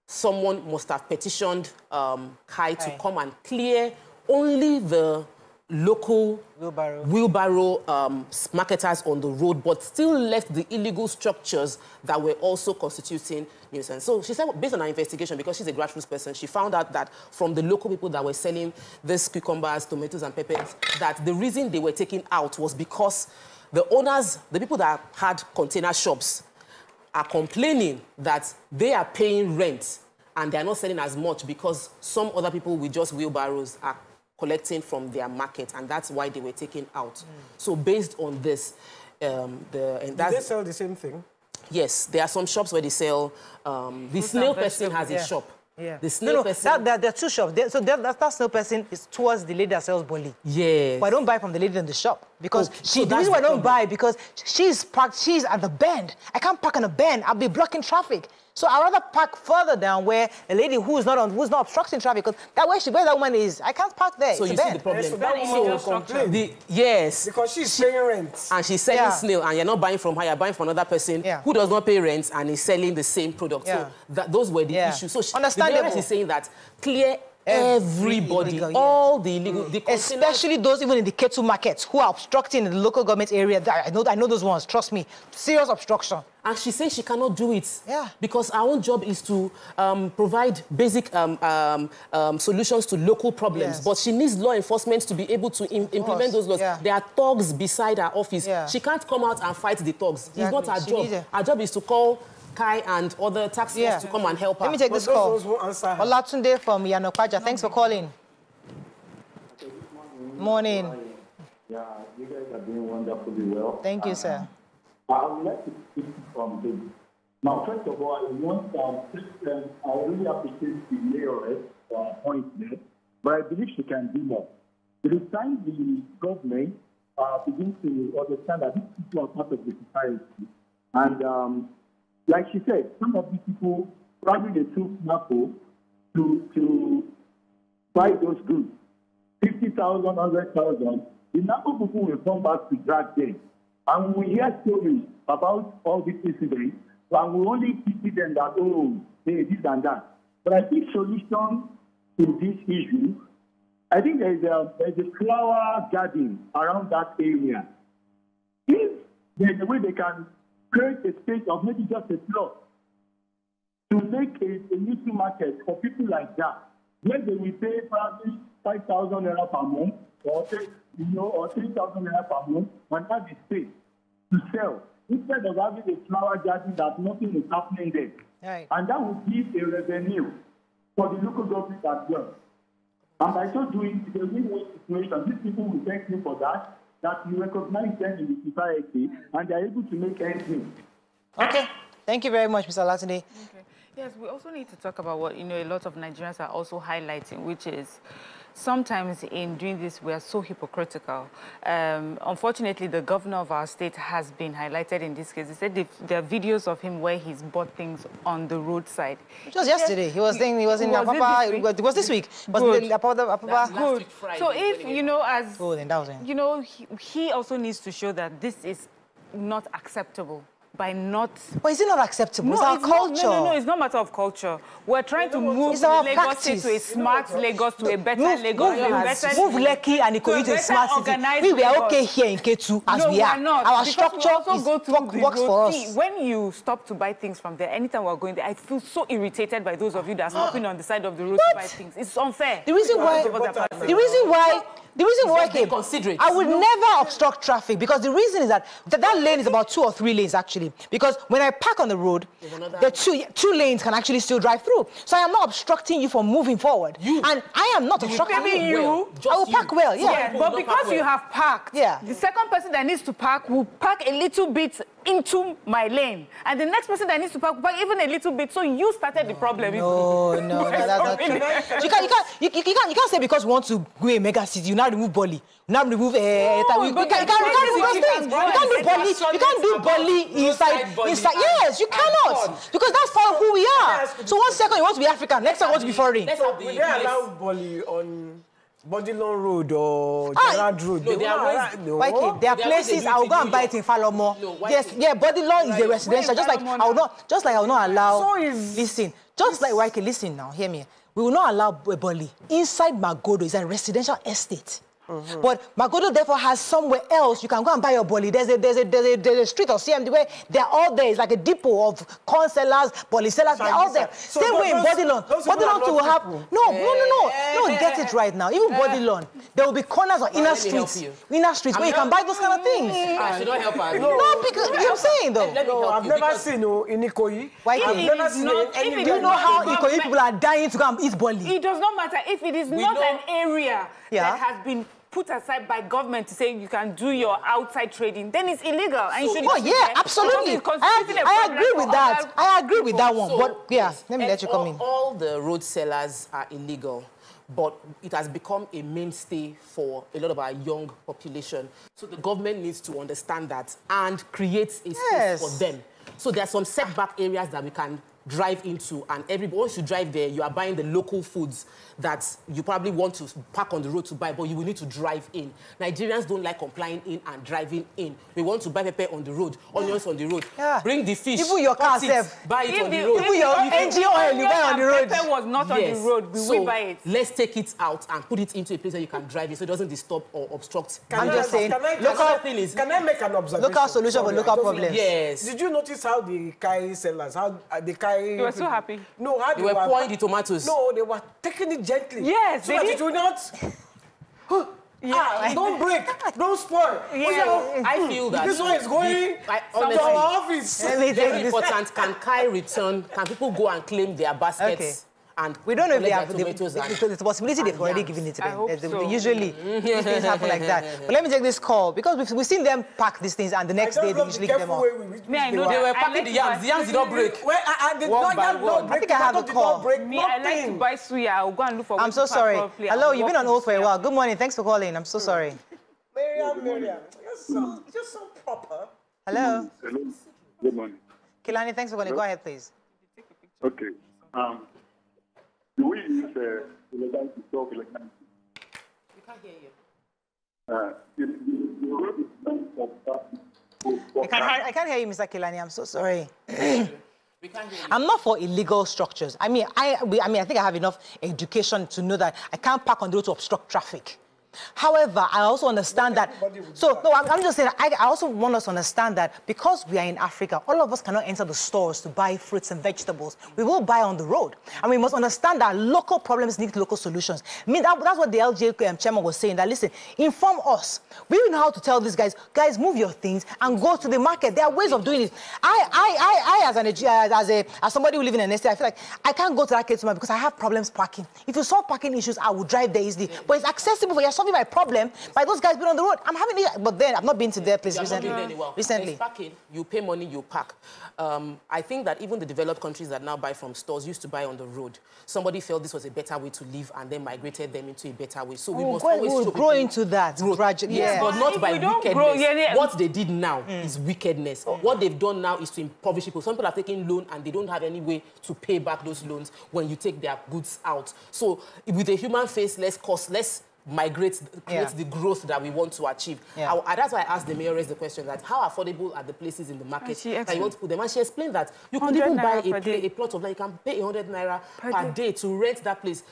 someone must have petitioned Kai to come and clear only the local wheelbarrow marketers on the road, but still left the illegal structures that were also constituting nuisance. So she said, based on her investigation, because she's a grassroots person, she found out that from the local people that were selling these cucumbers, tomatoes, and peppers, that the reason they were taken out was because the owners, the people that had container shops, are complaining that they are paying rent and they are not selling as much because some other people with just wheelbarrows are collecting from their market, and that's why they were taken out. So based on this, do they sell the same thing? Yes, there are some shops where they sell. The snail person has a shop. Yeah. The snail person. There are two shops. That snail person is towards the lady that sells boli. Yes. But I don't buy from the lady in the shop because so the reason why I don't buy because she's at the bend. I can't park on a bend. I'll be blocking traffic. So I'd rather park further down where a lady who's not obstructing traffic, because that way where that woman is, I can't park there. So it's you see the problem. So that woman will complain. Yes. Because she's paying rent. And she's selling snail, and you're not buying from her, you're buying from another person who does not pay rent and is selling the same product. So those were the issues. So understandable. The mayor is saying that clear everybody, illegal, all the illegal, especially those even in the Ketu markets who are obstructing in the local government area. I know those ones. Trust me, serious obstruction. And she says she cannot do it because our own job is to provide basic solutions to local problems. But she needs law enforcement to be able to implement those laws. There are thugs beside her office. She can't come out and fight the thugs. It's not her job. Her job is to call Kai and other tax force to come and help her. Let me take this call. Olatunde from Yanopaja. Thanks for calling. Morning. Yeah, you guys are doing wonderfully well. Thank you, sir. I would like to speak from this. Now, first of all, I really appreciate the mayoress for her point there, but I believe she can do more. It is time the government begins to understand that these people are part of the society. And like she said, some of these people probably they took NAPO to buy those goods. 50,000, 100,000. The NAPO people will come back to drag them. And we hear stories about all these incidents, and we only pity them that, oh, hey, this and that. But I think solution to this issue, I think there's a flower garden around that area. If there's a way they can create a space of maybe just a plot to make a little market for people like that, where they will pay probably 5,000 naira per month or 3,000 naira per month, and have the space to sell instead of having a flower garden that nothing is happening there. Right. And that would give a revenue for the local government as well. And by so doing, it's a win-win situation. These people will thank you for that you recognize them in the society and they're able to make ends meet. Okay. Thank you very much, Mr. Latide. Okay. Yes, we also need to talk about what, a lot of Nigerians are also highlighting, which is sometimes in doing this, we are so hypocritical. Unfortunately, the governor of our state has been highlighted in this case. He said there are videos of him where he's bought things on the roadside. It was yesterday. He was in Apapa. It was this week. Was it Apapa? Good. So if, he also needs to show that this is not acceptable. By not... But is it not acceptable? No, it's our culture. No, it's not a matter of culture. We're trying to move Lagos State to a smart Lagos, to a better Lagos. Move Lekki and Ikoyi to a smart city. We are okay here in Ketu as we are. Not. Our structure works for us. See, when you stop to buy things from there, anytime we're going there, I feel so irritated by those of you that are stopping on the side of the road to buy things. It's unfair. The reason why I would never obstruct traffic, because the reason is that lane is about 2 or 3 lanes actually. Because when I park on the road, the two lanes can actually still drive through. So I am not obstructing you from moving forward. And I am not obstructing you. I will park well, but because you have parked, the second person that needs to park will park a little bit into my lane. And the next person that needs to park will park even a little bit. So you started the problem. No, that's not true. You can't say because we want to go a mega city, you now remove Boli. Now remove you can't do Boli inside. Yes, you cannot. Because that's part of who we are. So 1 second you want to be African, next time you want to be foreign. We don't allow Boli on Bodilon Road or Gerard Road. There are places I will go and buy it in Falomo. Yes, Bodilon is a residential. Just like I will not allow. Listen, just like YK, listen now, hear me. We will not allow Boli inside Magodo. It's a residential estate. But Magodo therefore has somewhere else you can go and buy your Boli. There's a street of CMD where they're all there. It's like a depot of corn sellers, Boli sellers. They're all there. Same way in Bodilon. Bodilon to have no. Get it right now. Even Bodilon, there will be corners or inner streets where you can buy those kind of things. I should not help her. No, because I'm saying though. No, I've never seen in Ikoyi. I've never seen it. Do you know how Ikoyi people are dying to go and eat Boli? It does not matter if it is not an area that has been put aside by government to say you can do your outside trading, then it's illegal. And So, absolutely. I agree with that. I agree with that one. But yeah, let me let you come in. All the road sellers are illegal, but it has become a mainstay for a lot of our young population. So the government needs to understand that and create a space for them. So there are some setback areas that we can drive into, and once you drive there, you are buying the local foods that you probably want to park on the road to buy, but you will need to drive in. Nigerians don't like complying in and driving in. We want to buy pepper on the road, onions on the road. Bring the fish. Even your car buy it on the road. Even your engine oil you buy on the road. Pepper was not on the road. We will buy it. Let's take it out and put it into a place where you can drive it so it doesn't disturb or obstruct. I'm just saying, can I make an observation? Local solution for local problems. Yes. Did you notice how the Kai sellers, how the Kai... They were so happy. No, how they were pouring the tomatoes. No, they were taking it gently. Yes, so that it will not... don't break, don't spoil. I feel that this one is going to our office. Very important. Can Kai return? Can people go and claim their baskets? And we don't know if they have the possibility they've already given it to them. Usually, these things happen like that. But let me take this call because we've seen them pack these things and the next day they usually give them up. I know they were packing the yams. The yams did not break. I think I have a call. I like to buy suya. I'll go and look for. I'm so sorry. Hello, you've been on hold for a while. Good morning. Thanks for calling. I'm so sorry. Mariam, you're so proper. Hello. Hello. Good morning. Kilani, thanks for calling. Go ahead, please. Okay. Do we use illegality to solve illegality? We can't hear you. I can't hear you, Mr. Kilani. I'm so sorry. We can't hear you. I'm not for illegal structures. I think I have enough education to know that I can't park on the road to obstruct traffic. However, I also understand that. So, no, I'm just saying, I also want us to understand that because we are in Africa, all of us cannot enter the stores to buy fruits and vegetables. We will buy on the road. And we must understand that local problems need local solutions. I mean, that's what the LJ chairman was saying, that, listen, inform us. We know how to tell these guys, move your things and go to the market. There are ways of doing it. As somebody who lives in an estate, I feel like I can't go to that case because I have problems parking. If you solve parking issues, I will drive there easily. But it's accessible for you. My problem by those guys being on the road. I'm having it, but then I've not been to their place recently. Recently, parking, you pay money, you park. I think that even the developed countries that now buy from stores used to buy on the road. Somebody felt this was a better way to live and then migrated them into a better way. So we must always grow into that gradually. Yes, but not by wickedness. What they did now is wickedness. What they've done now is to impoverish people. Some people are taking loan and they don't have any way to pay back those loans when you take their goods out. So with a human face, let's migrate, create the growth that we want to achieve. That's why I asked the mayoress the question that how affordable are the places in the market that you want to put them? And she explained that you could even buy a plot of land, you can pay 100 naira per day to rent that place.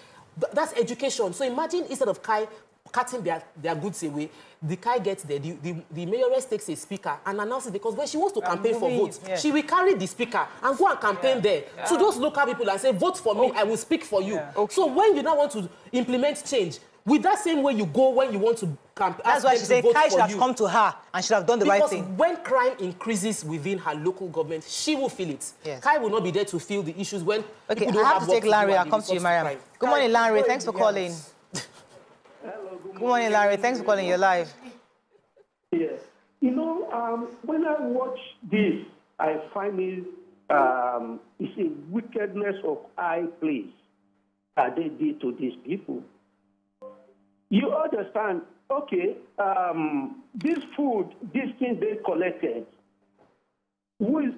That's education. So imagine instead of cutting their goods away, the Kai gets there, the mayoress takes a speaker and announces, because when she wants to campaign for votes, she will carry the speaker and go and campaign there to those local people and say, vote for me, I will speak for you. So when you now want to implement change, with that same way you go when you want to campaign. That's why she said Kai should have come to her and should have done the right thing. Because when crime increases within her local government, she will feel it. Kai will not be there to feel the issues when people don't have to take Larry. I'll come to you, Mariam. Good morning, Larry. Thanks for calling. Hello, good morning, Larry. Thanks for calling. You're live. Yes. You know, when I watch this, I find it it's a wickedness of high place that they did to these people. You understand, okay, this food, these things they collected, who is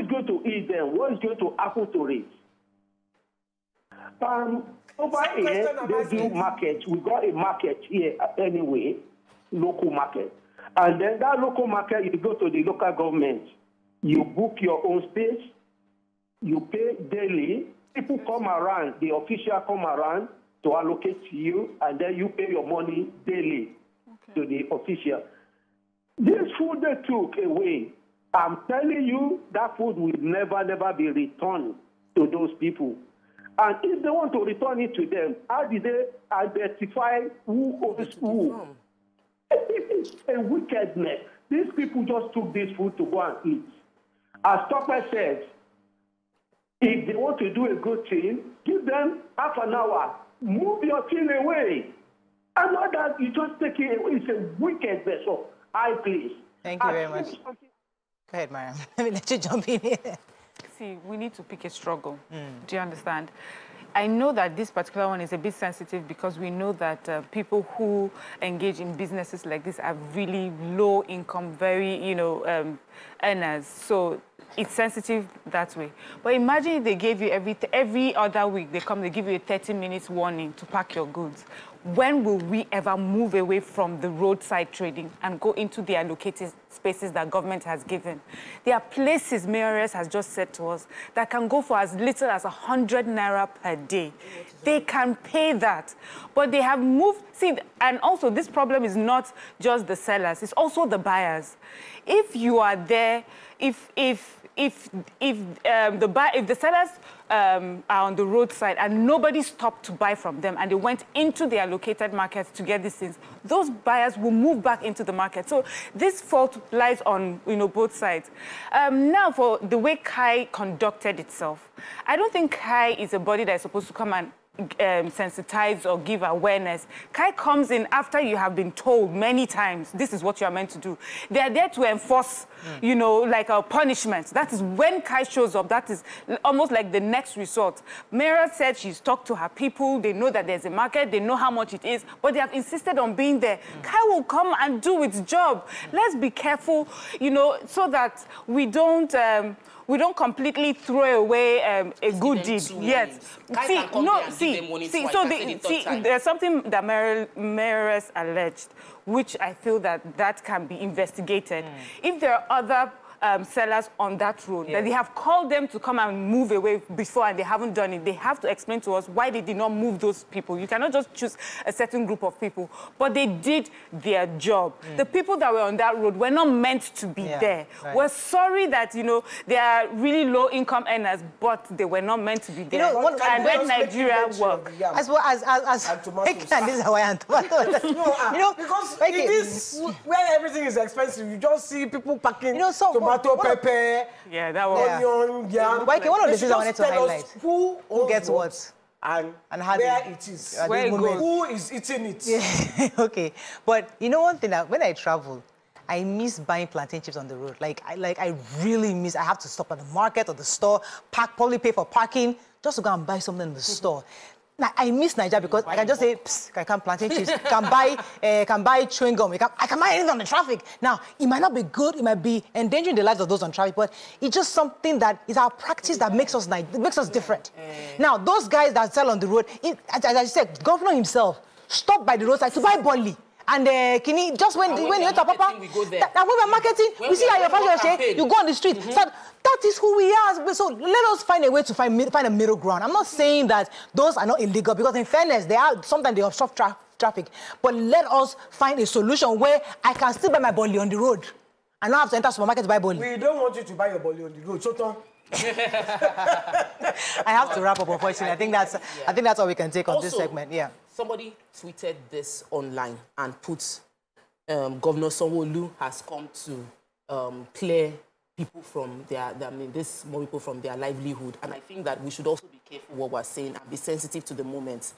going to eat them? What is going to happen to it? Over here, they do markets. We got a market here anyway, local market. And then that local market, you go to the local government, you book your own space, you pay daily, people come around, the official come around to allocate to you, and then you pay your money daily to the official. This food they took away, I'm telling you, that food will never be returned to those people. And if they want to return it to them, how did they identify who owns who? It is a wickedness. These people just took this food to go and eat. As Topper said, if they want to do a good thing, give them half an hour. Move your thing away. I know that you just take it away. It's a wicked vessel. Please. Thank you very much. Go ahead, Mariam. Let me let you jump in here. See, we need to pick a struggle. Do you understand? I know that this particular one is a bit sensitive because we know that people who engage in businesses like this are really low income, very, earners. So it's sensitive that way. But imagine if they gave you every other week, they give you a 30-minute warning to pack your goods. When will we ever move away from the roadside trading and go into the allocated spaces that government has given? There are places, Mayoress has just said to us, that can go for as little as 100 naira per day. They can pay that. But they have moved, see, and also this problem is not just the sellers, it's also the buyers. If you are there, if the sellers are on the roadside and nobody stopped to buy from them and they went into the allocated markets to get these things, those buyers will move back into the market. So this fault lies on both sides. Now, for the way KAI conducted itself, I don't think KAI is a body that is supposed to come and sensitize or give awareness. KAI comes in after you have been told many times, this is what you are meant to do. They are there to enforce, like a punishment. That is when KAI shows up. That is almost like the next resort. Mara said she's talked to her people. They know that there's a market. They know how much it is. But they have insisted on being there. KAI will come and do its job. Let's be careful, so that we don't completely throw away a good deed. Yes. There's something that Mayoress alleged, which I feel that can be investigated. If there are other sellers on that road, that they have called them to come and move away before and they haven't done it, they have to explain to us why they did not move those people. You cannot just choose a certain group of people, but they did their job. The people that were on that road were not meant to be there. Right. We're sorry that, they are really low income earners, but they were not meant to be there. And let Nigeria work. As well as and this is how I am. Because it is where everything is expensive. You just see people packing tomato, pepper, onion, yam. One of the things I wanted to highlight. Who gets what? And how where it is. Who is eating it? Yeah. Okay. But one thing, when I travel, I miss buying plantain chips on the road. I really miss. I have to stop at the market or the store, probably pay for parking, just to go and buy something in the store. Now, I miss Nigeria because I can just say, I can plantain chips, can buy chewing gum, I can buy anything on the traffic. Now, it might not be good, it might be endangering the lives of those on traffic, but it's just something that is our practice that makes us different. Now, those guys that sell on the road, as I said, governor himself stopped by the roadside to buy barley. And Kini, just when you enter Papa, and when we're marketing, we see how your fashion share, you go on the street. So that is who we are. So let us find a way to find a middle ground. I'm not saying that those are not illegal, because in fairness, sometimes they obstruct traffic. But let us find a solution where I can still buy my barley on the road. I don't have to enter supermarket to buy barley. We don't want you to buy your barley on the road. So I have to wrap up, unfortunately. I think that's all we can take on this segment. Yeah. Somebody tweeted this online and put Governor Sanwo-Olu has come to clear people from more people from their livelihood. And I think that we should also be careful what we're saying and be sensitive to the moment.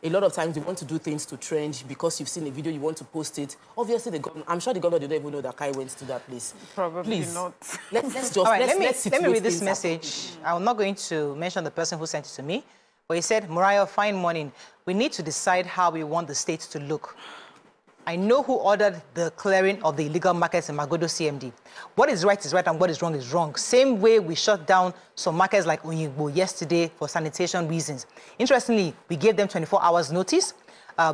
A lot of times we want to do things to trend because you've seen a video, you want to post it. Obviously, the governor, I'm sure the governor didn't even know that KAI went to that place. Probably Please, not. Let me read this message. I'm not going to mention the person who sent it to me, but he said, Mariah, fine morning. We need to decide how we want the state to look. I know who ordered the clearing of the illegal markets in Magodo CMD. What is right and what is wrong. Same way we shut down some markets like Onyigbo yesterday for sanitation reasons. Interestingly, we gave them 24 hours notice.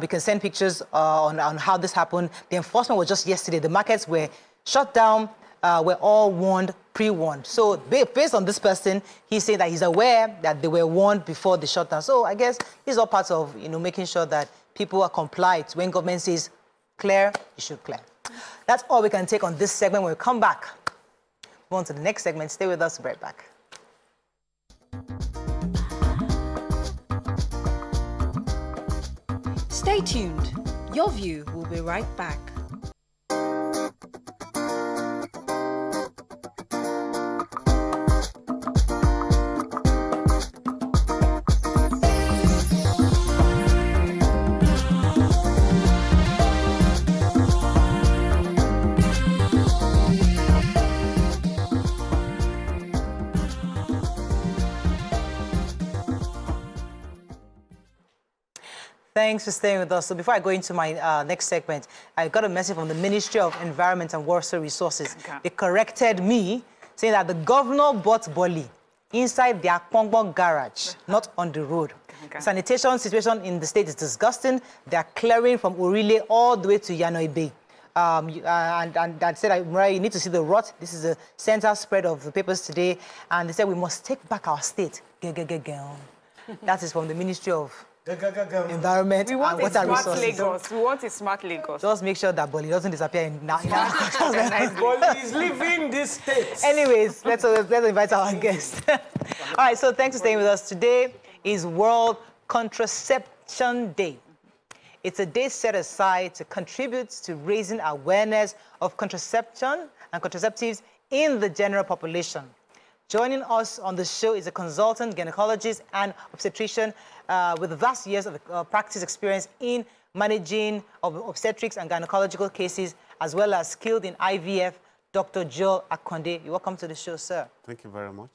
We can send pictures on how this happened. The enforcement was just yesterday. The markets were shut down, were all warned, pre-warned. So based on this person, he's saying that he's aware that they were warned before the shutdown. So I guess these are parts of making sure that people are compliant. When government says clear, you should clear. That's all we can take on this segment. When we come back, move on to the next segment. Stay with us. We'll be right back. Stay tuned. Your View will be right back. Thanks for staying with us. So before I go into my next segment, I got a message from the Ministry of Environment and Water Resources. Okay. They corrected me, saying that the governor bought Boli inside their Kongbong garage, not on the road. Okay. Sanitation situation in the state is disgusting. They're clearing from Orile all the way to Yanoi Bay. And that said, Mariam, you need to see the rot. This is the center spread of the papers today. And they said we must take back our state. That is from the Ministry of Environment and Water Resources. Lagos. We want a smart Lagos. Just make sure that Boli doesn't disappear in our Boli is leaving this state. Anyways, let's invite our guest. All right, so thanks for staying with us. Today is World Contraception Day. It's a day set aside to contribute to raising awareness of contraception and contraceptives in the general population. Joining us on the show is a consultant gynecologist and obstetrician with vast years of practice experience in managing obstetrics and gynecological cases, as well as skilled in IVF, Dr. Joel Akonde. You're welcome to the show, sir. Thank you very much.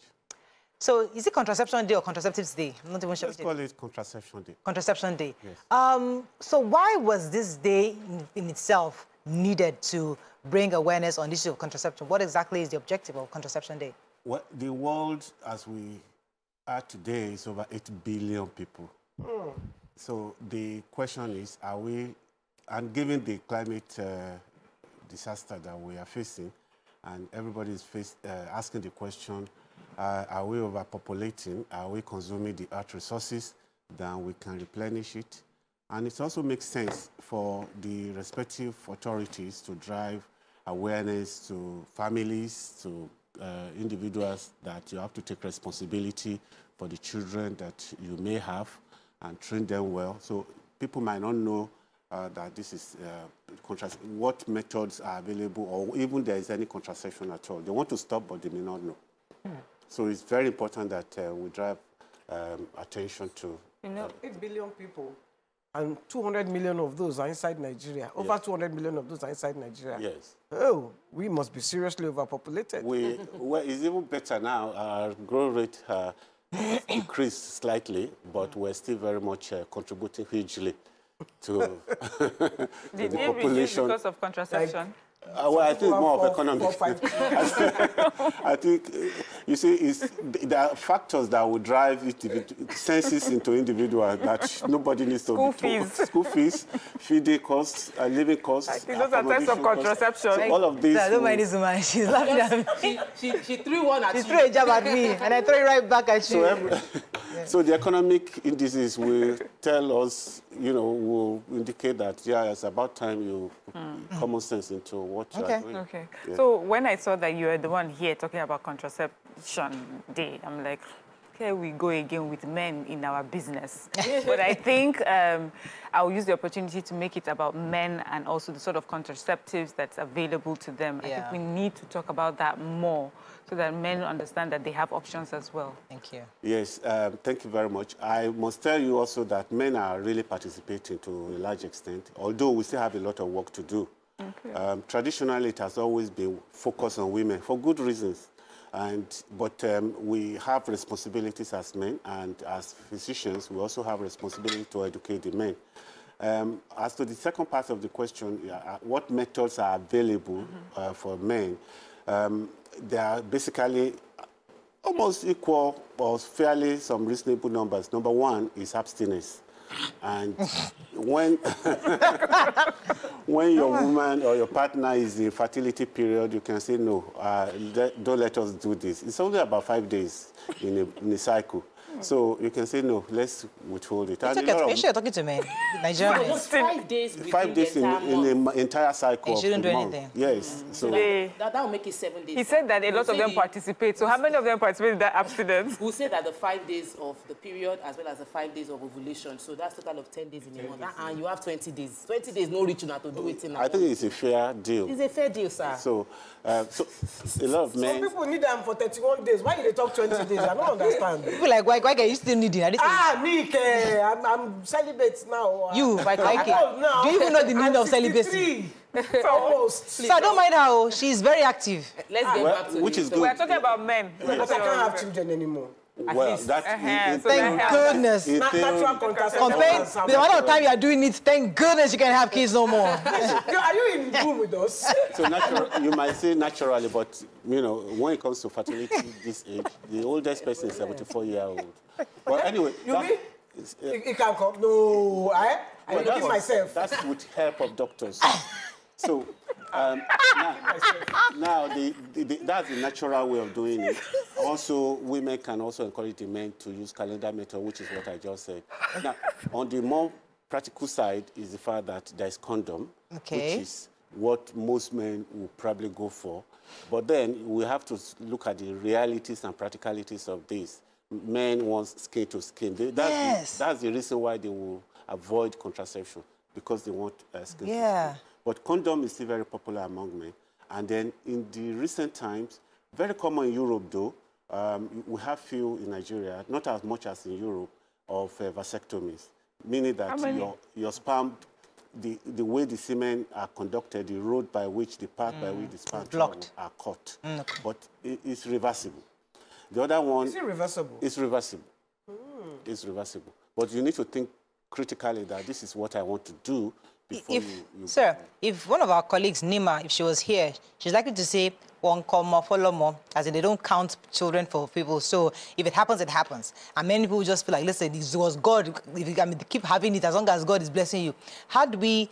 So is it Contraception Day or Contraceptives Day? I'm not even sure. Let's call it Contraception Day. Contraception Day. Yes. So why was this day in itself needed to bring awareness on the issue of contraception? What exactly is the objective of Contraception Day? Well, the world, as we are today, is over 8 billion people. So the question is, are we, and given the climate disaster that we are facing, and everybody is asking the question, are we overpopulating? Are we consuming the earth resources? Then we can replenish it. And it also makes sense for the respective authorities to drive awareness to families, to individuals, that you have to take responsibility for the children that you may have and train them well. So people might not know that this is what methods are available, or even there is any contraception at all. They want to stop, but they may not know. So it's very important that we drive attention to... 8 billion people, and 200 million of those are inside Nigeria. Yes. Over 200 million of those are inside Nigeria. Yes. Oh, we must be seriously overpopulated. Well, it's even better now. Our growth rate increased slightly, but we're still very much contributing hugely to, to the population. Because of contraception? Well, I think more of economics. I think, you see, there are factors that will drive census into individuals that nobody needs to... School fees, feeding costs, living costs. I think those are types of contraception. So all of this... I don't mind this woman. She's laughing at me. She threw one at you. She threw a jab at me, and I threw it right back at you. So the economic indices will tell us, will indicate that, yeah, it's about time you common sense into what you are doing. Okay. Yeah. So when I saw that you were the one here talking about Contraception Day, I'm like, here we go again with men in our business. But I think I'll use the opportunity to make it about men and also the sort of contraceptives that's available to them. I think we need to talk about that more so that men understand that they have options as well. Thank you. Yes, thank you very much. I must tell you also that men are really participating to a large extent, although we still have a lot of work to do. Okay. Traditionally, it has always been focused on women for good reasons. But we have responsibilities as men, and as physicians, we also have responsibility to educate the men. As to the second part of the question, what methods are available for men? They are basically almost equal or fairly some reasonable numbers. Number one is abstinence. And when your woman or your partner is in fertility period, you can say, no, don't let us do this. It's only about 5 days in a cycle. So you can say, no, let's withhold it. It's okay. Make sure you're talking to men. Nigerian men. 5 days. 5 days in the entire cycle. You shouldn't do anything. Yes. So that will make it 7 days. He said that a lot of them participate. So how many of them participate in that abstinence? We'll say that the 5 days of the period as well as the 5 days of ovulation. So that's a total of 10 days in a month. And you have 20 days. 20 days, no reaching out to do it in. I think it's a fair deal. It's a fair deal, sir. So a lot of men... Some people need them for 31 days. Why do they talk 20 days? I don't understand. People like, why are you still needing? Nick, I'm celibate now. You, no. Do you even know the meaning of celibacy? Almost. So I don't mind her. She's very active. Let's get back to which is good. We're talking about men. But I can't have children anymore. Well, that's thank goodness. Natural contraception. Compared the amount of time you are doing it, thank goodness you can have kids no more. Are you in the room with us? So you might say naturally, but you know, when it comes to fertility this age, the oldest person is 74-year-old. But anyway, it can come. No, I give myself. That's with help of doctors. So now that's the natural way of doing it. Also, women can also encourage the men to use calendar method, which is what I just said. Now, on the more practical side is the fact that there is condom, which is what most men will probably go for. But then we have to look at the realities and practicalities of this. Men want skin to skin. That's the reason why they will avoid contraception, because they want skin to skin. But condom is still very popular among men. And then in the recent times, very common in Europe though, we have few in Nigeria, not as much as in Europe, of vasectomies, meaning that your sperm, the way the semen are conducted, the road by which, the path by which the sperm are cut. But it's reversible. The other one... Is it reversible? It's reversible. It's reversible. But you need to think critically that this is what I want to do. Sir, if one of our colleagues, Nima, if she was here, she's likely to say, one comma, follow more, as in they don't count children for people. So if it happens, it happens. And many people just feel like, listen, this was God. If you keep having it as long as God is blessing you. How do we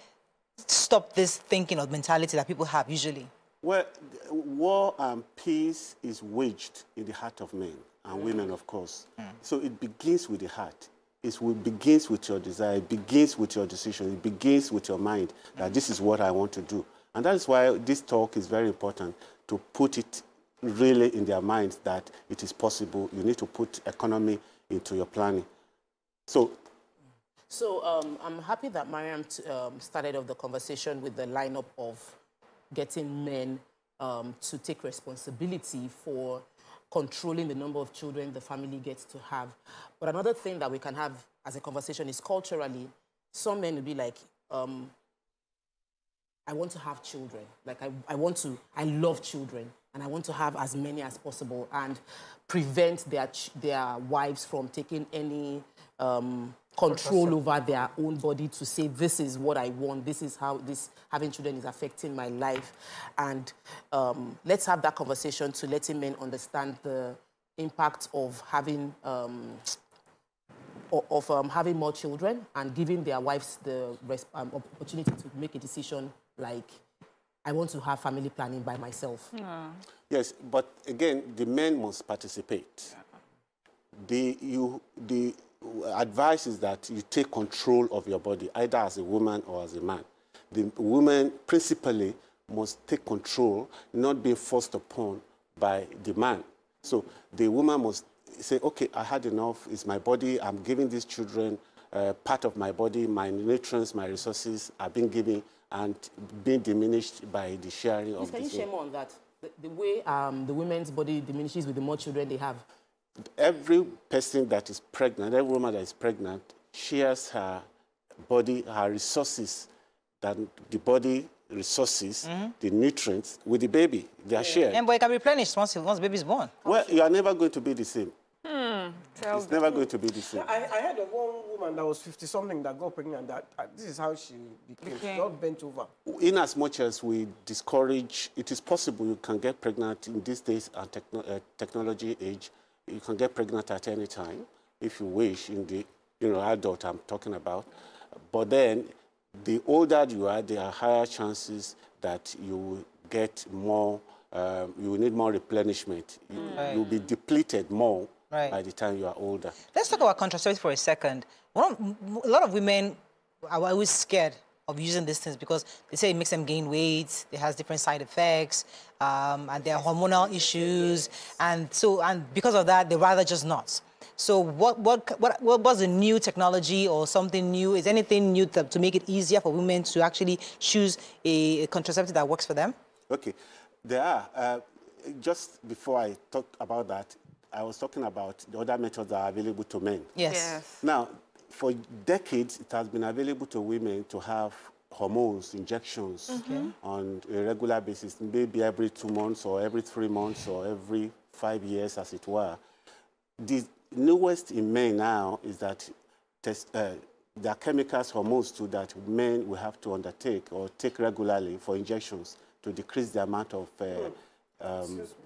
stop this thinking or mentality that people have usually? Well, war and peace is waged in the heart of men and women, of course. So it begins with the heart. It begins with your desire, it begins with your decision, it begins with your mind that this is what I want to do. And that is why this talk is very important, to put it really in their minds that it is possible. You need to put economy into your planning. So I'm happy that Mariam started off the conversation with the lineup of getting men to take responsibility for controlling the number of children the family gets to have. But another thing that we can have as a conversation is culturally, some men will be like, I want to have children. Like, I love children, and I want to have as many as possible and prevent their wives from taking any control over their own body to say, this is what I want, this is how having children is affecting my life. And let's have that conversation to letting men understand the impact of having having more children and giving their wives the opportunity to make a decision like, I want to have family planning by myself. Yes, but again, the men must participate. The advice is that you take control of your body, either as a woman or as a man. The woman principally must take control, not being forced upon by the man. So the woman must say, okay, I had enough, it's my body, I'm giving these children part of my body, my nutrients, my resources are being given and being diminished by the sharing of this. Can you share more on that? The way the women's body diminishes with the more children they have? Every person that is pregnant, every woman that is pregnant, shares her body, her resources, that the body resources, the nutrients, with the baby. They are shared. And but it can be replenished once the baby is born. Well, you are never going to be the same. It's never going to be the same. I heard of one woman that was 50-something that got pregnant. That this is how she became. She got bent over. In as much as we discourage, it is possible you can get pregnant in these days and technology age. You can get pregnant at any time, if you wish, in the adult I'm talking about. But then, the older you are, there are higher chances that you will get more, you will need more replenishment. You'll be depleted more by the time you are older. Let's talk about contraceptives for a second. A lot of women are always scared of using these things because they say it makes them gain weight, it has different side effects, and there are hormonal issues, and because of that, they rather just not. So what was the new technology or something new? Is anything new to make it easier for women to actually choose a contraceptive that works for them? Okay, there are. Just before I talk about that, I was talking about the other methods that are available to men. Yes. Now, for decades, it has been available to women to have hormones, injections on a regular basis, maybe every 2 months or every 3 months or every 5 years, as it were. newest in men now is that there are chemicals, hormones too, that men will have to undertake or take regularly for injections to decrease the amount of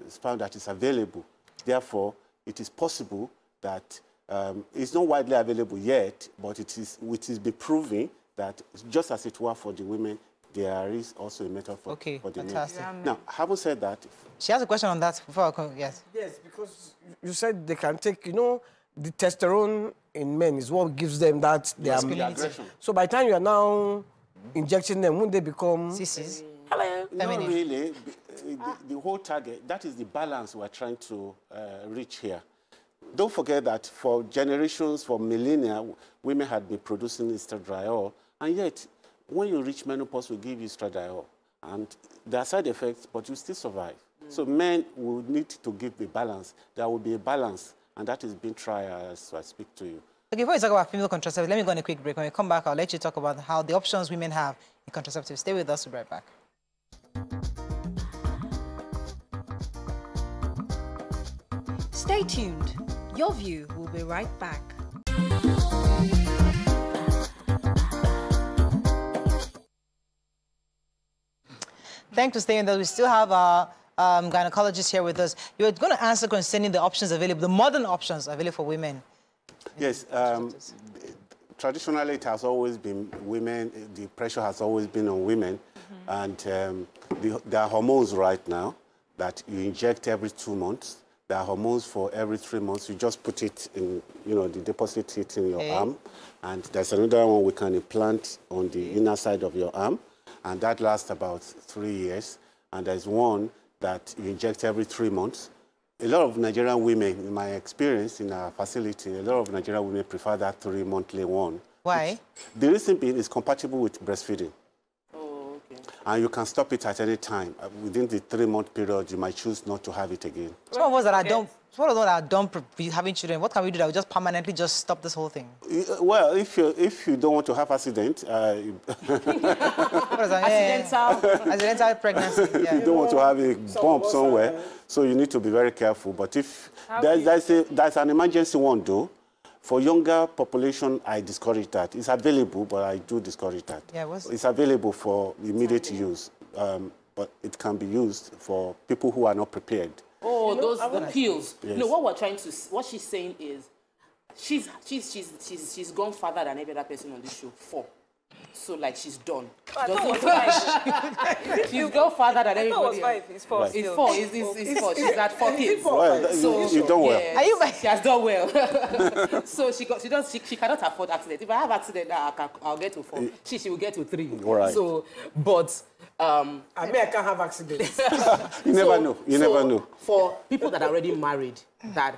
sperm that is available. Therefore, it is possible that it's not widely available yet, but it is be proving that just as it were for the women, there is also a method for the men. Yeah, now, having said that... She has a question on that before I come. Yes. Yes, because you said they can take, you know, the testosterone in men is what gives them that aggression. So by the time you are now injecting them, won't they become... Sissies? Hello. Not really. The whole target, that is the balance we're trying to reach here. Don't forget that for generations, for millennia, women had been producing estradiol, and yet, when you reach menopause, we give you estradiol. And there are side effects, but you still survive. So men will need to give a balance. There will be a balance, and that is being tried as I speak to you. Okay, before we talk about female contraceptives, let me go on a quick break. When we come back, I'll let you talk about how the options women have in contraceptives. Stay with us, we'll be right back. Stay tuned. Your View will be right back. Thanks for staying there. We still have our gynecologist here with us. You're going to answer concerning the options available, the modern options available for women. Yes. Traditionally, it has always been women. The pressure has always been on women. And there are hormones right now that you inject every 2 months. There are hormones for every 3 months. You just put it in, you know, the deposit it in your arm. And there's another one we can implant on the inner side of your arm. And that lasts about 3 years. And there's one that you inject every 3 months. A lot of Nigerian women, in my experience in our facility, a lot of Nigerian women prefer that 3-monthly one. Why? The reason being is compatible with breastfeeding. And you can stop it at any time. Within the 3-month period, you might choose not to have it again. Some of us that are done having children, what can we do that will just permanently just stop this whole thing? Well, if you don't want to have accident, accidental pregnancy. Yeah. You don't want to have a bump somewhere, so you need to be very careful. But if there's an emergency one though, for younger population, I discourage that. It's available, but I do discourage that. Yeah, it's available for immediate use, but it can be used for people who are not prepared. Oh, the pills. Yes. No, what she's saying is, she's gone further than every other person on this show. 4. So, like, she's done. She's gone further than everybody. It's 4. Right. It's 4. It's 4. She's at 4 kids. Well, so you've done well. Yes, she has done well. So she cannot afford accident. If I have accident, I'll get to 4. She will get to 3. Right. So, but I mean, I can't have accidents. You never know. You never know. For people that are already married, that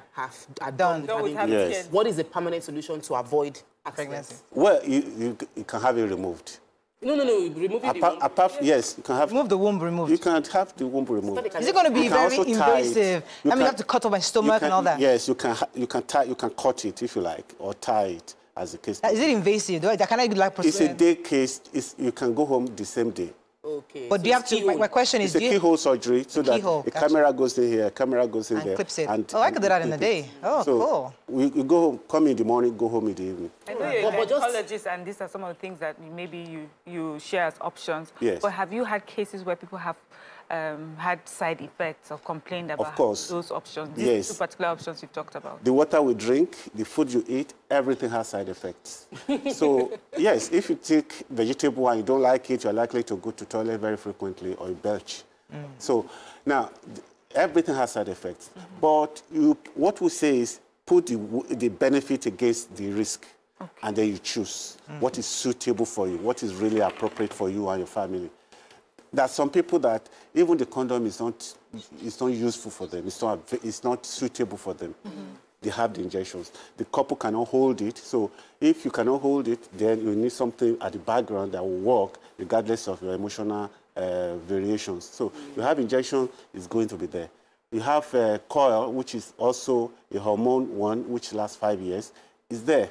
are done with having kids, what is the permanent solution to avoid pregnancy? Well, you can have it removed. No. Remove it. Yes, you can have. Remove the womb removed. You can have the womb removed. Is it going to be very invasive? You have to cut off my stomach and all that. Yes, you can cut it if you like, or tie it as the case. Is it invasive? Can I do like It's a day case. You can go home the same day. Okay. But so do you have to? My question is, it's a keyhole surgery, so that a camera goes in here, a camera goes in there, clips it. And I could do that in the day. Oh, so cool. We go home, come in the morning, go home in the evening. I know you're a gynecologist, and these are some of the things that maybe you share as options. Yes. But have you had cases where people have had side effects or complained about those options? These 2 particular options you talked about. The water we drink, the food you eat, everything has side effects. So, yes, if you take vegetable and you don't like it, you're likely to go to toilet very frequently or you belch. So, now, everything has side effects. But what we say is put the benefit against the risk. Okay. And then you choose what is suitable for you, what is really appropriate for you and your family. There are some people that even the condom is not useful for them. It's not suitable for them. They have the injections. The couple cannot hold it. So if you cannot hold it, then you need something at the background that will work regardless of your emotional variations. So you have injection, it's going to be there. You have coil, which is also a hormone one, which lasts 5 years. It's there.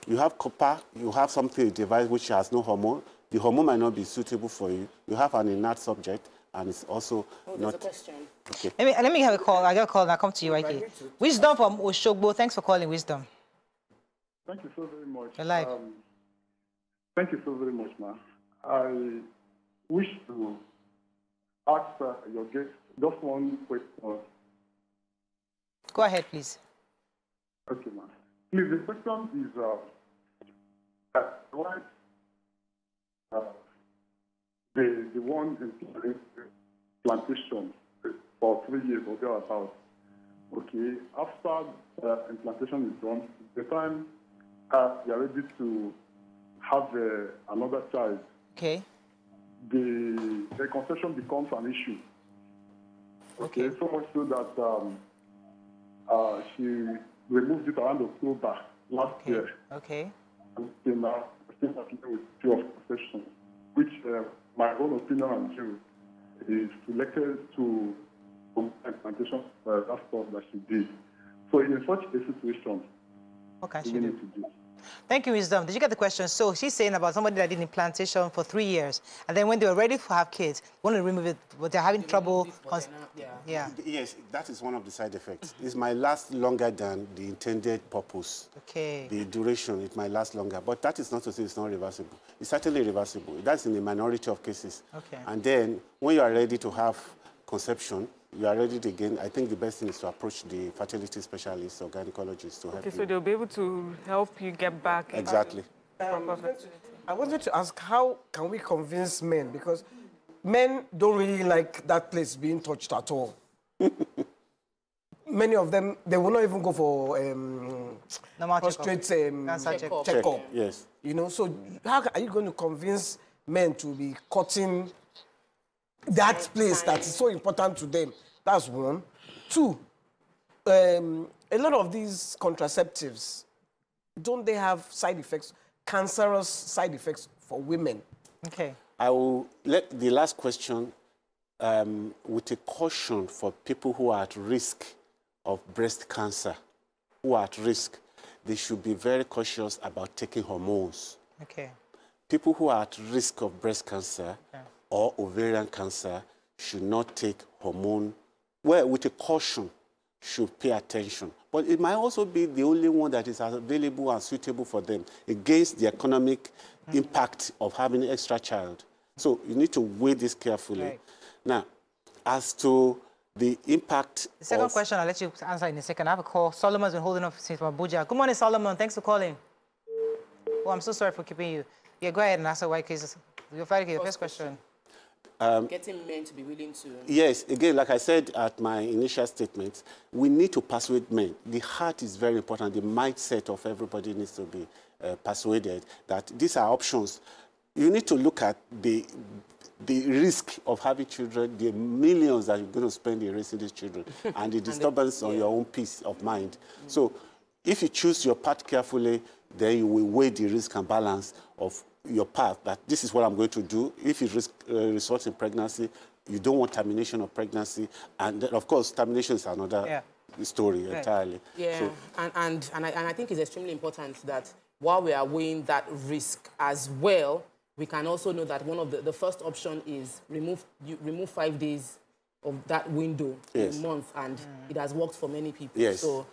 You have copper. You have something, a device which has no hormone. The hormone might not be suitable for you. You have an inert subject, and it's also not... There's a question. Okay. Let me have a call. I got a call and I'll come to you, Ike. Wisdom from Oshogbo. Thanks for calling, Wisdom. Thank you so very much. You're live. Thank you so very much, ma. I wish to ask your guest just one question. Go ahead, please. Okay, ma. Please, the question is why the one in plantation for 3 years or thereabouts. Okay, after implantation is done, the time you are ready to have another child, okay, the conception becomes an issue. Okay, so much so that she removed it around October last year. Okay. And now still working with few of conception, which my own opinion and view is related to implantation that stuff that she did. So in such a situation, what can she she do? To do? Thank you, Wisdom. Did you get the question? So she's saying about somebody that did implantation for 3 years, and then when they were ready to have kids, want to remove it, but they're having trouble. Yeah. Yes, that is one of the side effects. It might last longer than the intended purpose. Okay. The duration, it might last longer, but that is not to say it's not reversible. It's certainly reversible. That's in the minority of cases. Okay. And then when you are ready to have conception, you are ready to again, I think the best thing is to approach the fertility specialist or gynecologist to help you. Okay, so they'll be able to help you get back. Exactly. I wanted to ask, how can we convince men? Because men don't really like that place being touched at all. Many of them, they will not even go for prostate checkup. Yes. You know, so how are you going to convince men to be cutting that place that is so important to them? That's one. Two, a lot of these contraceptives, don't they have side effects, cancerous side effects for women? Okay. I will let the last question with a caution for people who are at risk of breast cancer, who are at risk. They should be very cautious about taking hormones. Okay. People who are at risk of breast cancer or ovarian cancer should not take hormone. Well, with a caution, should pay attention. But it might also be the only one that is available and suitable for them against the economic impact of having an extra child. So you need to weigh this carefully. Right. Now, as to the impact The second question, I'll let you answer in a second. I have a call. Solomon's been holding up since from Abuja. Good morning, Solomon. Thanks for calling. Oh, I'm so sorry for keeping you. Yeah, go ahead and answer why cases. Your first question. Getting men to be willing to... Yes, again, like I said at my initial statement, we need to persuade men. The heart is very important. The mindset of everybody needs to be persuaded that these are options. You need to look at the risk of having children, the millions that you're going to spend in raising these children, and the disturbance on your own peace of mind. So if you choose your path carefully, then you will weigh the risk and balance of your path, that this is what I'm going to do. If it results in pregnancy, you don't want termination of pregnancy. And then, of course, termination is another story entirely. Yeah, so, and I think it's extremely important that while we are weighing that risk as well, we can also know that one of the first option is remove 5 days of that window in a month, and it has worked for many people. Yes. So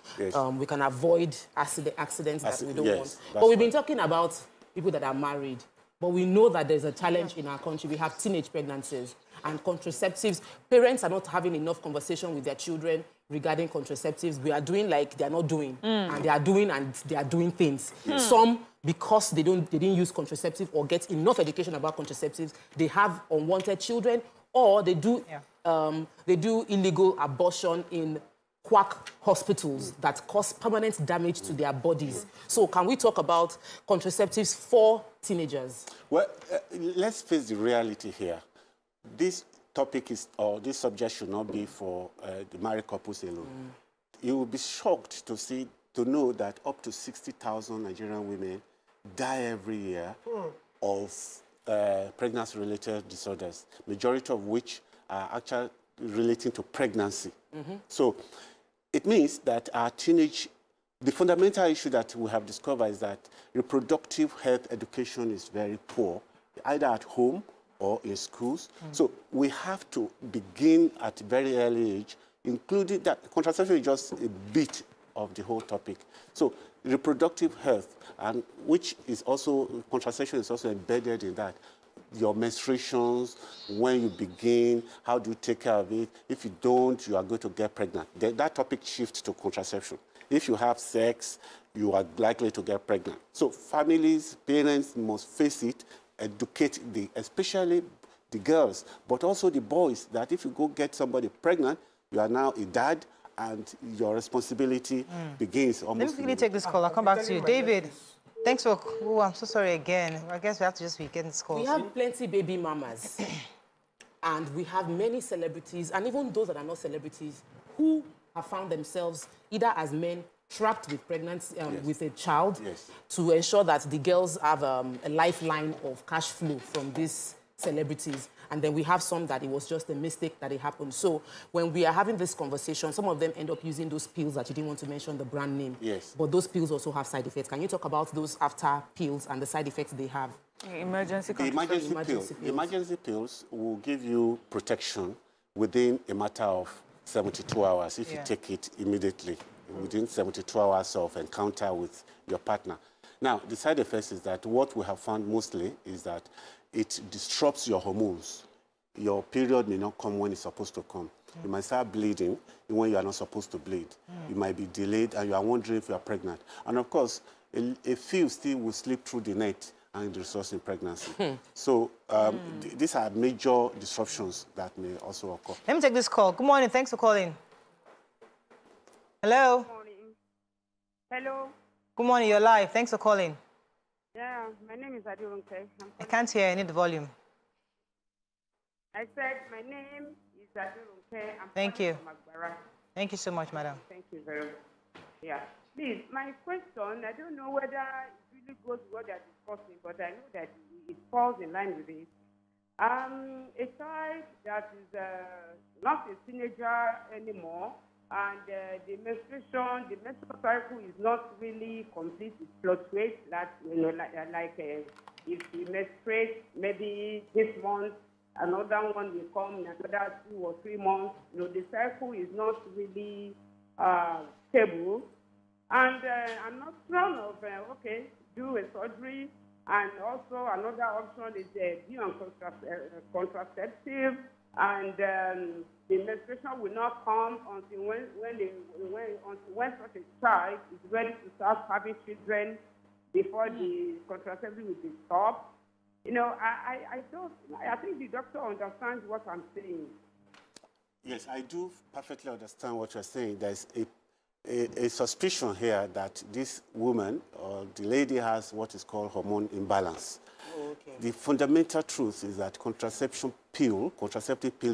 we can avoid accidents that we don't want. But we've been talking about people that are married, but we know that there's a challenge in our country. We have teenage pregnancies and contraceptives. Parents are not having enough conversation with their children regarding contraceptives. We are doing like they're not doing, and they are doing things. Some, because they didn't use contraceptive or get enough education about contraceptives, they have unwanted children, or they do illegal abortion in quack hospitals that cause permanent damage to their bodies. So can we talk about contraceptives for teenagers? Well, let's face the reality here. This topic is, or this subject should not be for the married couples alone. You will be shocked to know that up to 60,000 Nigerian women die every year of pregnancy-related disorders, majority of which are actually relating to pregnancy. So it means that our the fundamental issue that we have discovered is that reproductive health education is very poor, either at home or in schools. So we have to begin at a very early age, including that contraception is just a bit of the whole topic. So reproductive health, and which is also, contraception is also embedded in that. Your menstruations, when you begin, how do you take care of it? If you don't, you are going to get pregnant. That topic shifts to contraception. If you have sex, you are likely to get pregnant. So families, parents must face it, educate especially the girls, but also the boys, that if you go get somebody pregnant, you are now a dad, and your responsibility begins almost. Let me quickly take this call. I'll come back to you. David, thanks for... Oh, I'm so sorry again. I guess we have to just be getting this call. We have plenty baby mamas. And we have many celebrities, and even those that are not celebrities, who have found themselves either as men trapped with pregnancy, with a child, to ensure that the girls have a lifeline of cash flow from these celebrities. And then we have some that it was just a mistake that it happened. So when we are having this conversation, some of them end up using those pills that you didn't want to mention the brand name. Yes. But those pills also have side effects. Can you talk about those after pills and the side effects they have? Emergency pills will give you protection within a matter of 72 hours if you take it immediately, within 72 hours of encounter with your partner. Now, the side effects is that what we have found mostly is that it disrupts your hormones. Your period may not come when it's supposed to come. You might start bleeding when you are not supposed to bleed. You might be delayed, and you are wondering if you are pregnant. And of course, a few still will slip through the net and result in pregnancy. So these are major disruptions that may also occur. Let me take this call. Good morning. Thanks for calling. Hello. Good morning. Hello. Good morning. You're live. Thanks for calling. Yeah, my name is Adirunke. I can't hear. I need the volume. I said my name is Adirunke. Thank you. From Agbara. Thank you so much, madam. Thank you very much. Yeah. Please, my question, I don't know whether it really goes with what they're discussing, but I know that it falls in line with it. A child that is not a teenager anymore, and the menstrual cycle is not really complete. It fluctuates. That if you menstruate maybe this month, another one will come in another 2 or 3 months. The cycle is not really stable, and I'm not strong of do a surgery, and also another option is be on contraceptive, and the menstruation will not come until when such a child is ready to start having children, before the contraceptive will be stopped. I think the doctor understands what I'm saying. Yes, I do perfectly understand what you're saying. There's a suspicion here that this woman or the lady has what is called hormone imbalance. Oh, okay. The fundamental truth is that contraceptive pill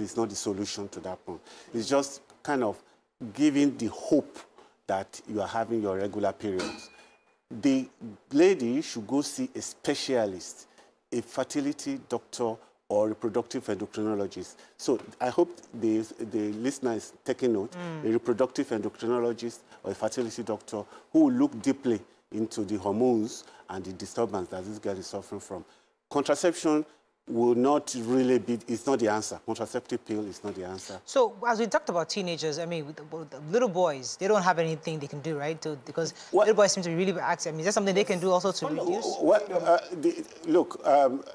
is not the solution to that point. It's just kind of giving the hope that you are having your regular periods. The lady should go see a specialist, a fertility doctor or reproductive endocrinologist. So I hope the listener is taking note, a reproductive endocrinologist or a fertility doctor who will look deeply into the hormones and the disturbance that this girl is suffering from. Contraception will not really be, it's not the answer. Contraceptive pill is not the answer. So, as we talked about teenagers, I mean, with little boys, they don't have anything they can do, right? Because little boys seem to be really active. I mean, is there something they can do also to reduce? Look,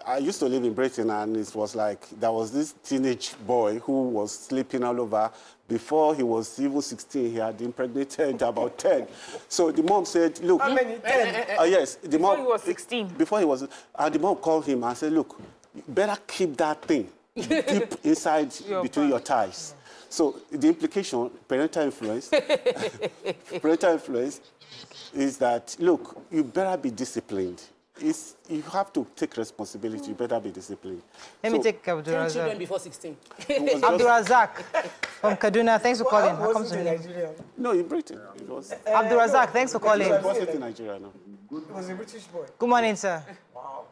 I used to live in Britain, and it was like, there was this teenage boy who was sleeping all over. Before he was even 16, he had impregnated about 10. So the mom said, look... How many? 10? Yes. Before he was 16? Before he was... And the mom called him and said, look, you better keep that thing deep inside between your thighs. So the implication, parental influence is that, look, you better be disciplined. You have to take responsibility. You better be disciplined. Let me take Abdul 10 Razak. children before 16. Abdul Razak from Kaduna. Thanks for calling. How was it in Nigeria? No, in Britain. It was. Abdul Razak, thanks for calling. It wasn't in Nigeria, no. It was a British boy. Good morning, sir. Wow.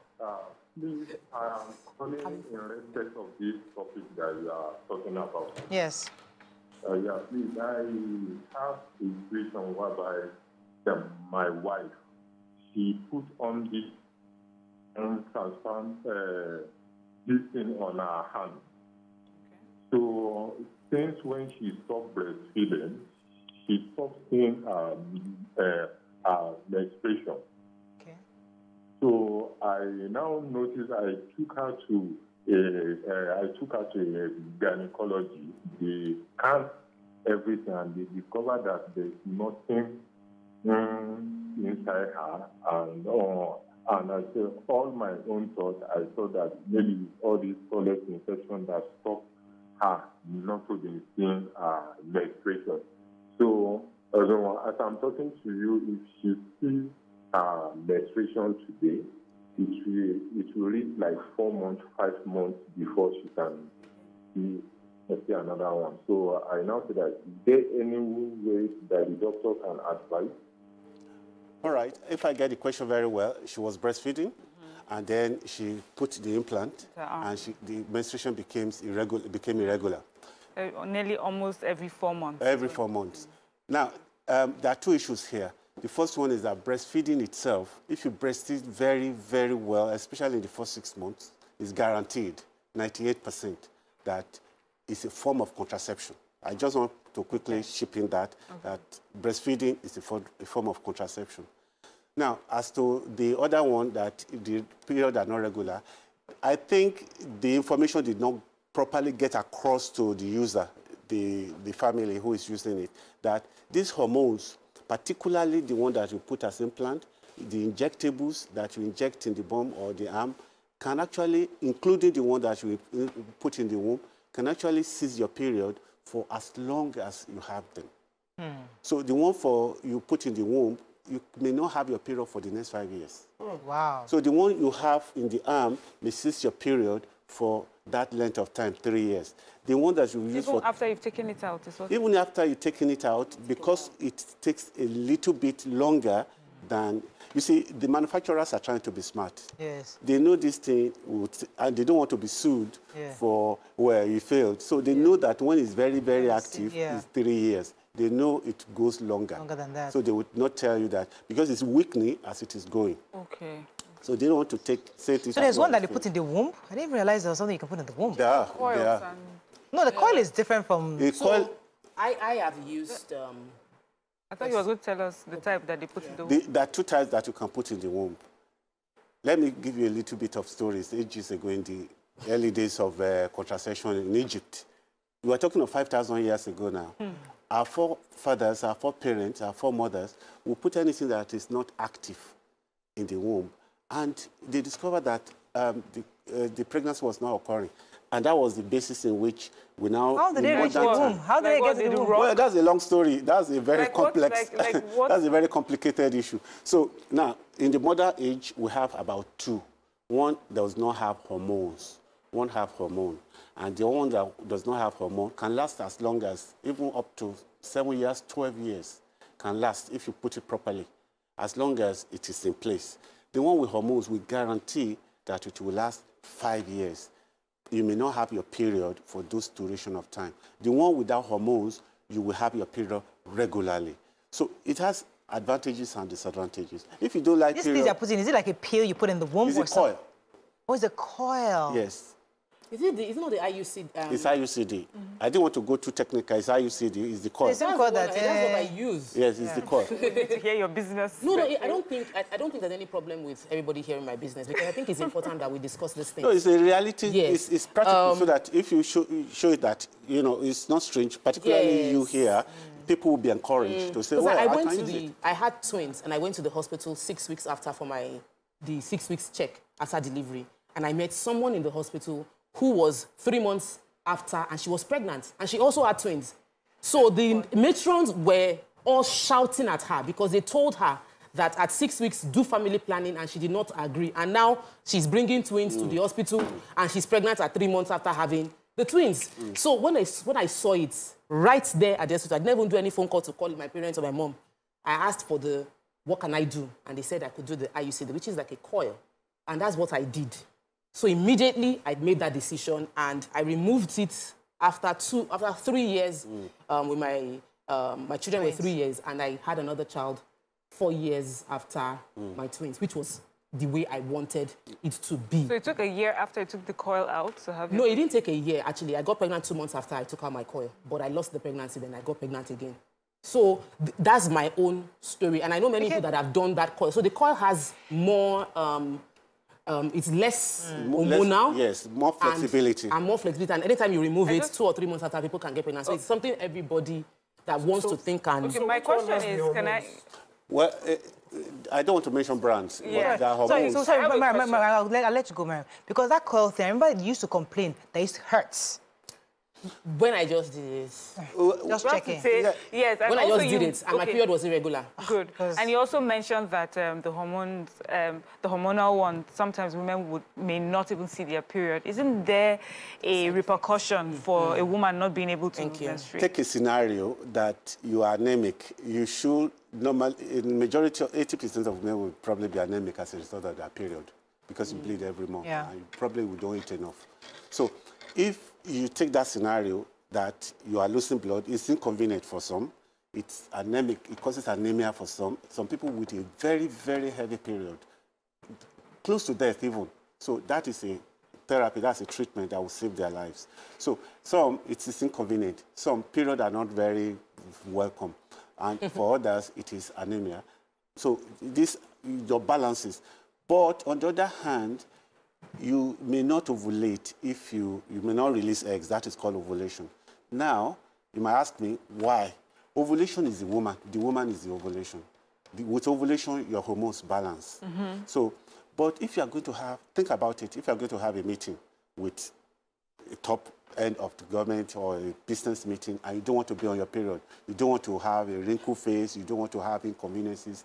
Please, I am calling in respect of this topic that you are talking about. Yes. Yeah, please, I have a situation whereby my wife, she put on this transparent this thing on her hand. So since when she stopped breastfeeding, she stopped seeing menstruation. Okay. So I now noticed I took her to a gynecology. They scanned everything and they discovered that there's nothing inside her. And I said, all my own thoughts, I thought that maybe all these toilet infections that stopped her not to be seeing menstruation. So as I'm talking to you, if she sees menstruation today, it will reach like 4 months, 5 months before she can see another one. So I now say that, is there any way that the doctor can advise? All right. If I get the question very well, she was breastfeeding, and then she put the implant, and the menstruation became irregular. Nearly almost every 4 months. Every 4 months. Now, there are two issues here. The first one is that breastfeeding itself, if you breastfeed very, very well, especially in the first 6 months, is guaranteed, 98%, that it's a form of contraception. I just want to quickly chip in that breastfeeding is a form of contraception. Now, as to the other one, that the period are not regular, I think the information did not properly get across to the user, the family who is using it, that these hormones, particularly the one that you put as implant, the injectables that you inject in the bum or the arm, can actually, including the one that you put in the womb, can actually cease your period for as long as you have them. So the one you put in the womb, you may not have your period for the next 5 years. Oh, wow. So the one you have in the arm may cease your period for that length of time, 3 years. The one that you use even after you've taken it out? Even after you've taken it out, because it takes a little bit longer than... You see, the manufacturers are trying to be smart. Yes. They know this thing, and they don't want to be sued for where you failed. So they know that when it's very, very active, it's 3 years. They know it goes longer. Longer than that. So they would not tell you that, because it's weakening as it is going. Okay. So they don't want to say this. So there's one that they put in the womb? I didn't realize there was something you can put in the womb. Yeah. No, the coil is different from... So I have used... I thought you were going to tell us the type that they put in the womb. There are two types that you can put in the womb. Let me give you a little bit of stories. Ages ago, in the early days of contraception in Egypt, we were talking of 5,000 years ago now. Our forefathers, our foreparents, our foremothers will put anything that is not active in the womb. And they discovered that the pregnancy was not occurring. And that was the basis in which we now... How did they reach the womb? How did they get to the womb? Well, that's a long story. That's a very complex... that's a very complicated issue. So now, in the mother age, we have about two. One does not have hormones. One have hormone. And the one that does not have hormone can last as long as, even up to 7 years, 12 years, can last if you put it properly, as long as it is in place. The one with hormones, we guarantee that it will last 5 years. You may not have your period for those duration of time. The one without hormones, you will have your period regularly. So it has advantages and disadvantages. If you don't like this thing you're putting, is it like a pill you put in the womb? It's a coil. Oh, it's a coil. Yes. Is it not the IUCD? It's IUCD. I didn't want to go too technical. It's IUCD. It's the coil. It's that's what I use. Yes, it's the coil. We need to hear your business. No, I don't think there's any problem with everybody hearing my business, because I think it's important that we discuss this thing. No, it's a reality. Yes. It's practical, so that if you show it that, you know, it's not strange, particularly you here, people will be encouraged to say, well, I had twins, and I went to the hospital 6 weeks after for the 6 weeks check after delivery, and I met someone in the hospital who was 3 months after, and she was pregnant, and she also had twins. So the matrons were all shouting at her because they told her that at 6 weeks, do family planning, and she did not agree. And now she's bringing twins to the hospital, and she's pregnant at 3 months after having the twins. So when I saw it right there at the hospital, I didn't even do any phone call to call my parents or my mom. I asked for what can I do? And they said I could do the IUCD, which is like a coil. And that's what I did. So immediately, I made that decision, and I removed it after 3 years with my children were 3 years, and I had another child 4 years after my twins, which was the way I wanted it to be. So it took a year after you took the coil out to have No, it didn't take a year, actually. I got pregnant 2 months after I took out my coil, but I lost the pregnancy, then I got pregnant again. So that's my own story. And I know many people that have done that coil. So the coil has more, it's less hormonal. Yes, more flexibility. And more flexibility. And anytime you remove it, 2 or 3 months after, people can get pregnant. So it's something everybody that wants to think and... Okay, my question is, can I... Well, I don't want to mention brands. Yeah. Sorry, I'll let you go, Mariam. Because that coil thing, I remember you used to complain that it hurts. When I just did it. Just checking. Yes. When I just did it, and my period was irregular. Good. And you also mentioned that the hormones, the hormonal one, sometimes women may not even see their period. Isn't there a repercussion for a woman not being able to menstruate? Take a scenario that you are anemic. You should normally, in majority of 80% of men will probably be anemic as a result of their period because you bleed every month. Yeah. And you probably don't eat enough. So if you take that scenario that you are losing blood, it's inconvenient for some. It's anemic. It causes anemia for some. Some people with a very, very heavy period, close to death even. So that is a therapy. That's a treatment that will save their lives. So some, it is inconvenient. Some periods are not very welcome. And for others, it is anemia. So this, your balances. But on the other hand, you may not ovulate if you may not release eggs. That is called ovulation. Now, you might ask me, why? Ovulation is the woman. The woman is the ovulation. With ovulation, your hormones balance. So, but if you are going to have, think about it, if you are going to have a meeting with a top end of the government or a business meeting and you don't want to be on your period, you don't want to have a wrinkled face, you don't want to have inconveniences,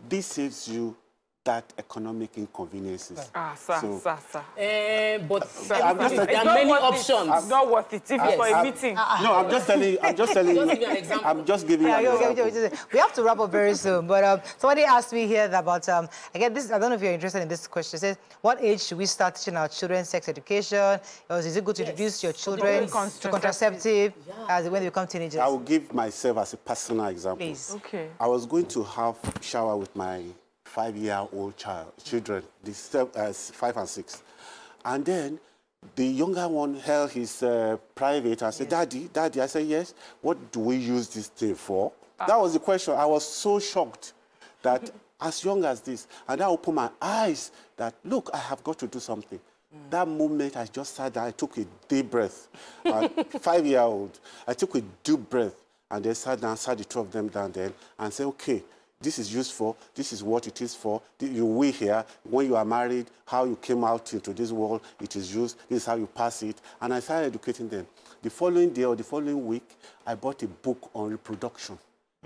this saves you that economic inconveniences. But there are many options. It's not worth it if it's for a meeting. No, I'm just telling you. I'm just telling you. I'm just giving you an example. We have to wrap up very soon. But somebody asked me here about, again, this, I don't know if you're interested in this question. It says, what age should we start teaching our children sex education? Or is it good to introduce your children to contraceptive as when they become teenagers? I will give myself as a personal example. Please. Okay. I was going to have shower with my 5-year-old children, 5 and 6. And then the younger one held his private and said, Daddy, I said, yes, what do we use this thing for? That was the question. I was so shocked that as young as this, and I opened my eyes that, look, I have got to do something. That moment, I just sat down, I took a deep breath. 5-year-old, I took a deep breath, and they sat down, sat the two of them down there, and said, okay, this is useful, this is what it is for. You will hear, when you are married, how you came out into this world, it is used, this is how you pass it. And I started educating them. The following day or the following week, I bought a book on reproduction,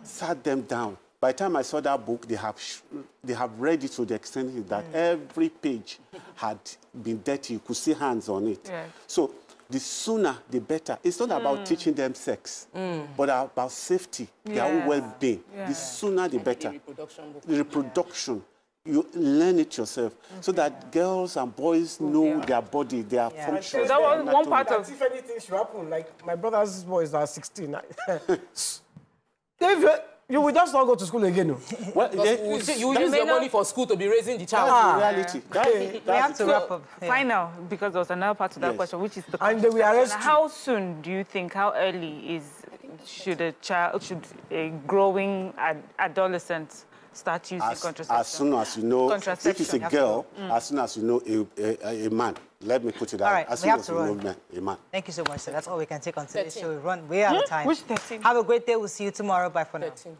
sat them down. By the time I saw that book, they have read it to the extent that every page had been dirty. You could see hands on it. Yeah. So the sooner, the better. It's not about teaching them sex, but about safety, their own well-being. Yeah. The sooner, the better. The reproduction. You learn it yourself so that girls and boys know their body, their function. So that was one part of... If anything should happen, like my brother's boys are 16. You will just not go to school again. Well, you use your money for school to be raising the child. Reality. We have to wrap up. Final, because there was another part to that question, which is the and we arrest how soon do you think, how early should a growing adolescent start using contraception? As soon as you know, if it's a girl, as soon as you know a man, let me put it out. All right, as we soon have as to you run. know a man. Thank you so much, sir. That's all we can take on today's show. We run way out of time. Which 13? Have a great day. We'll see you tomorrow. Bye for now. 13.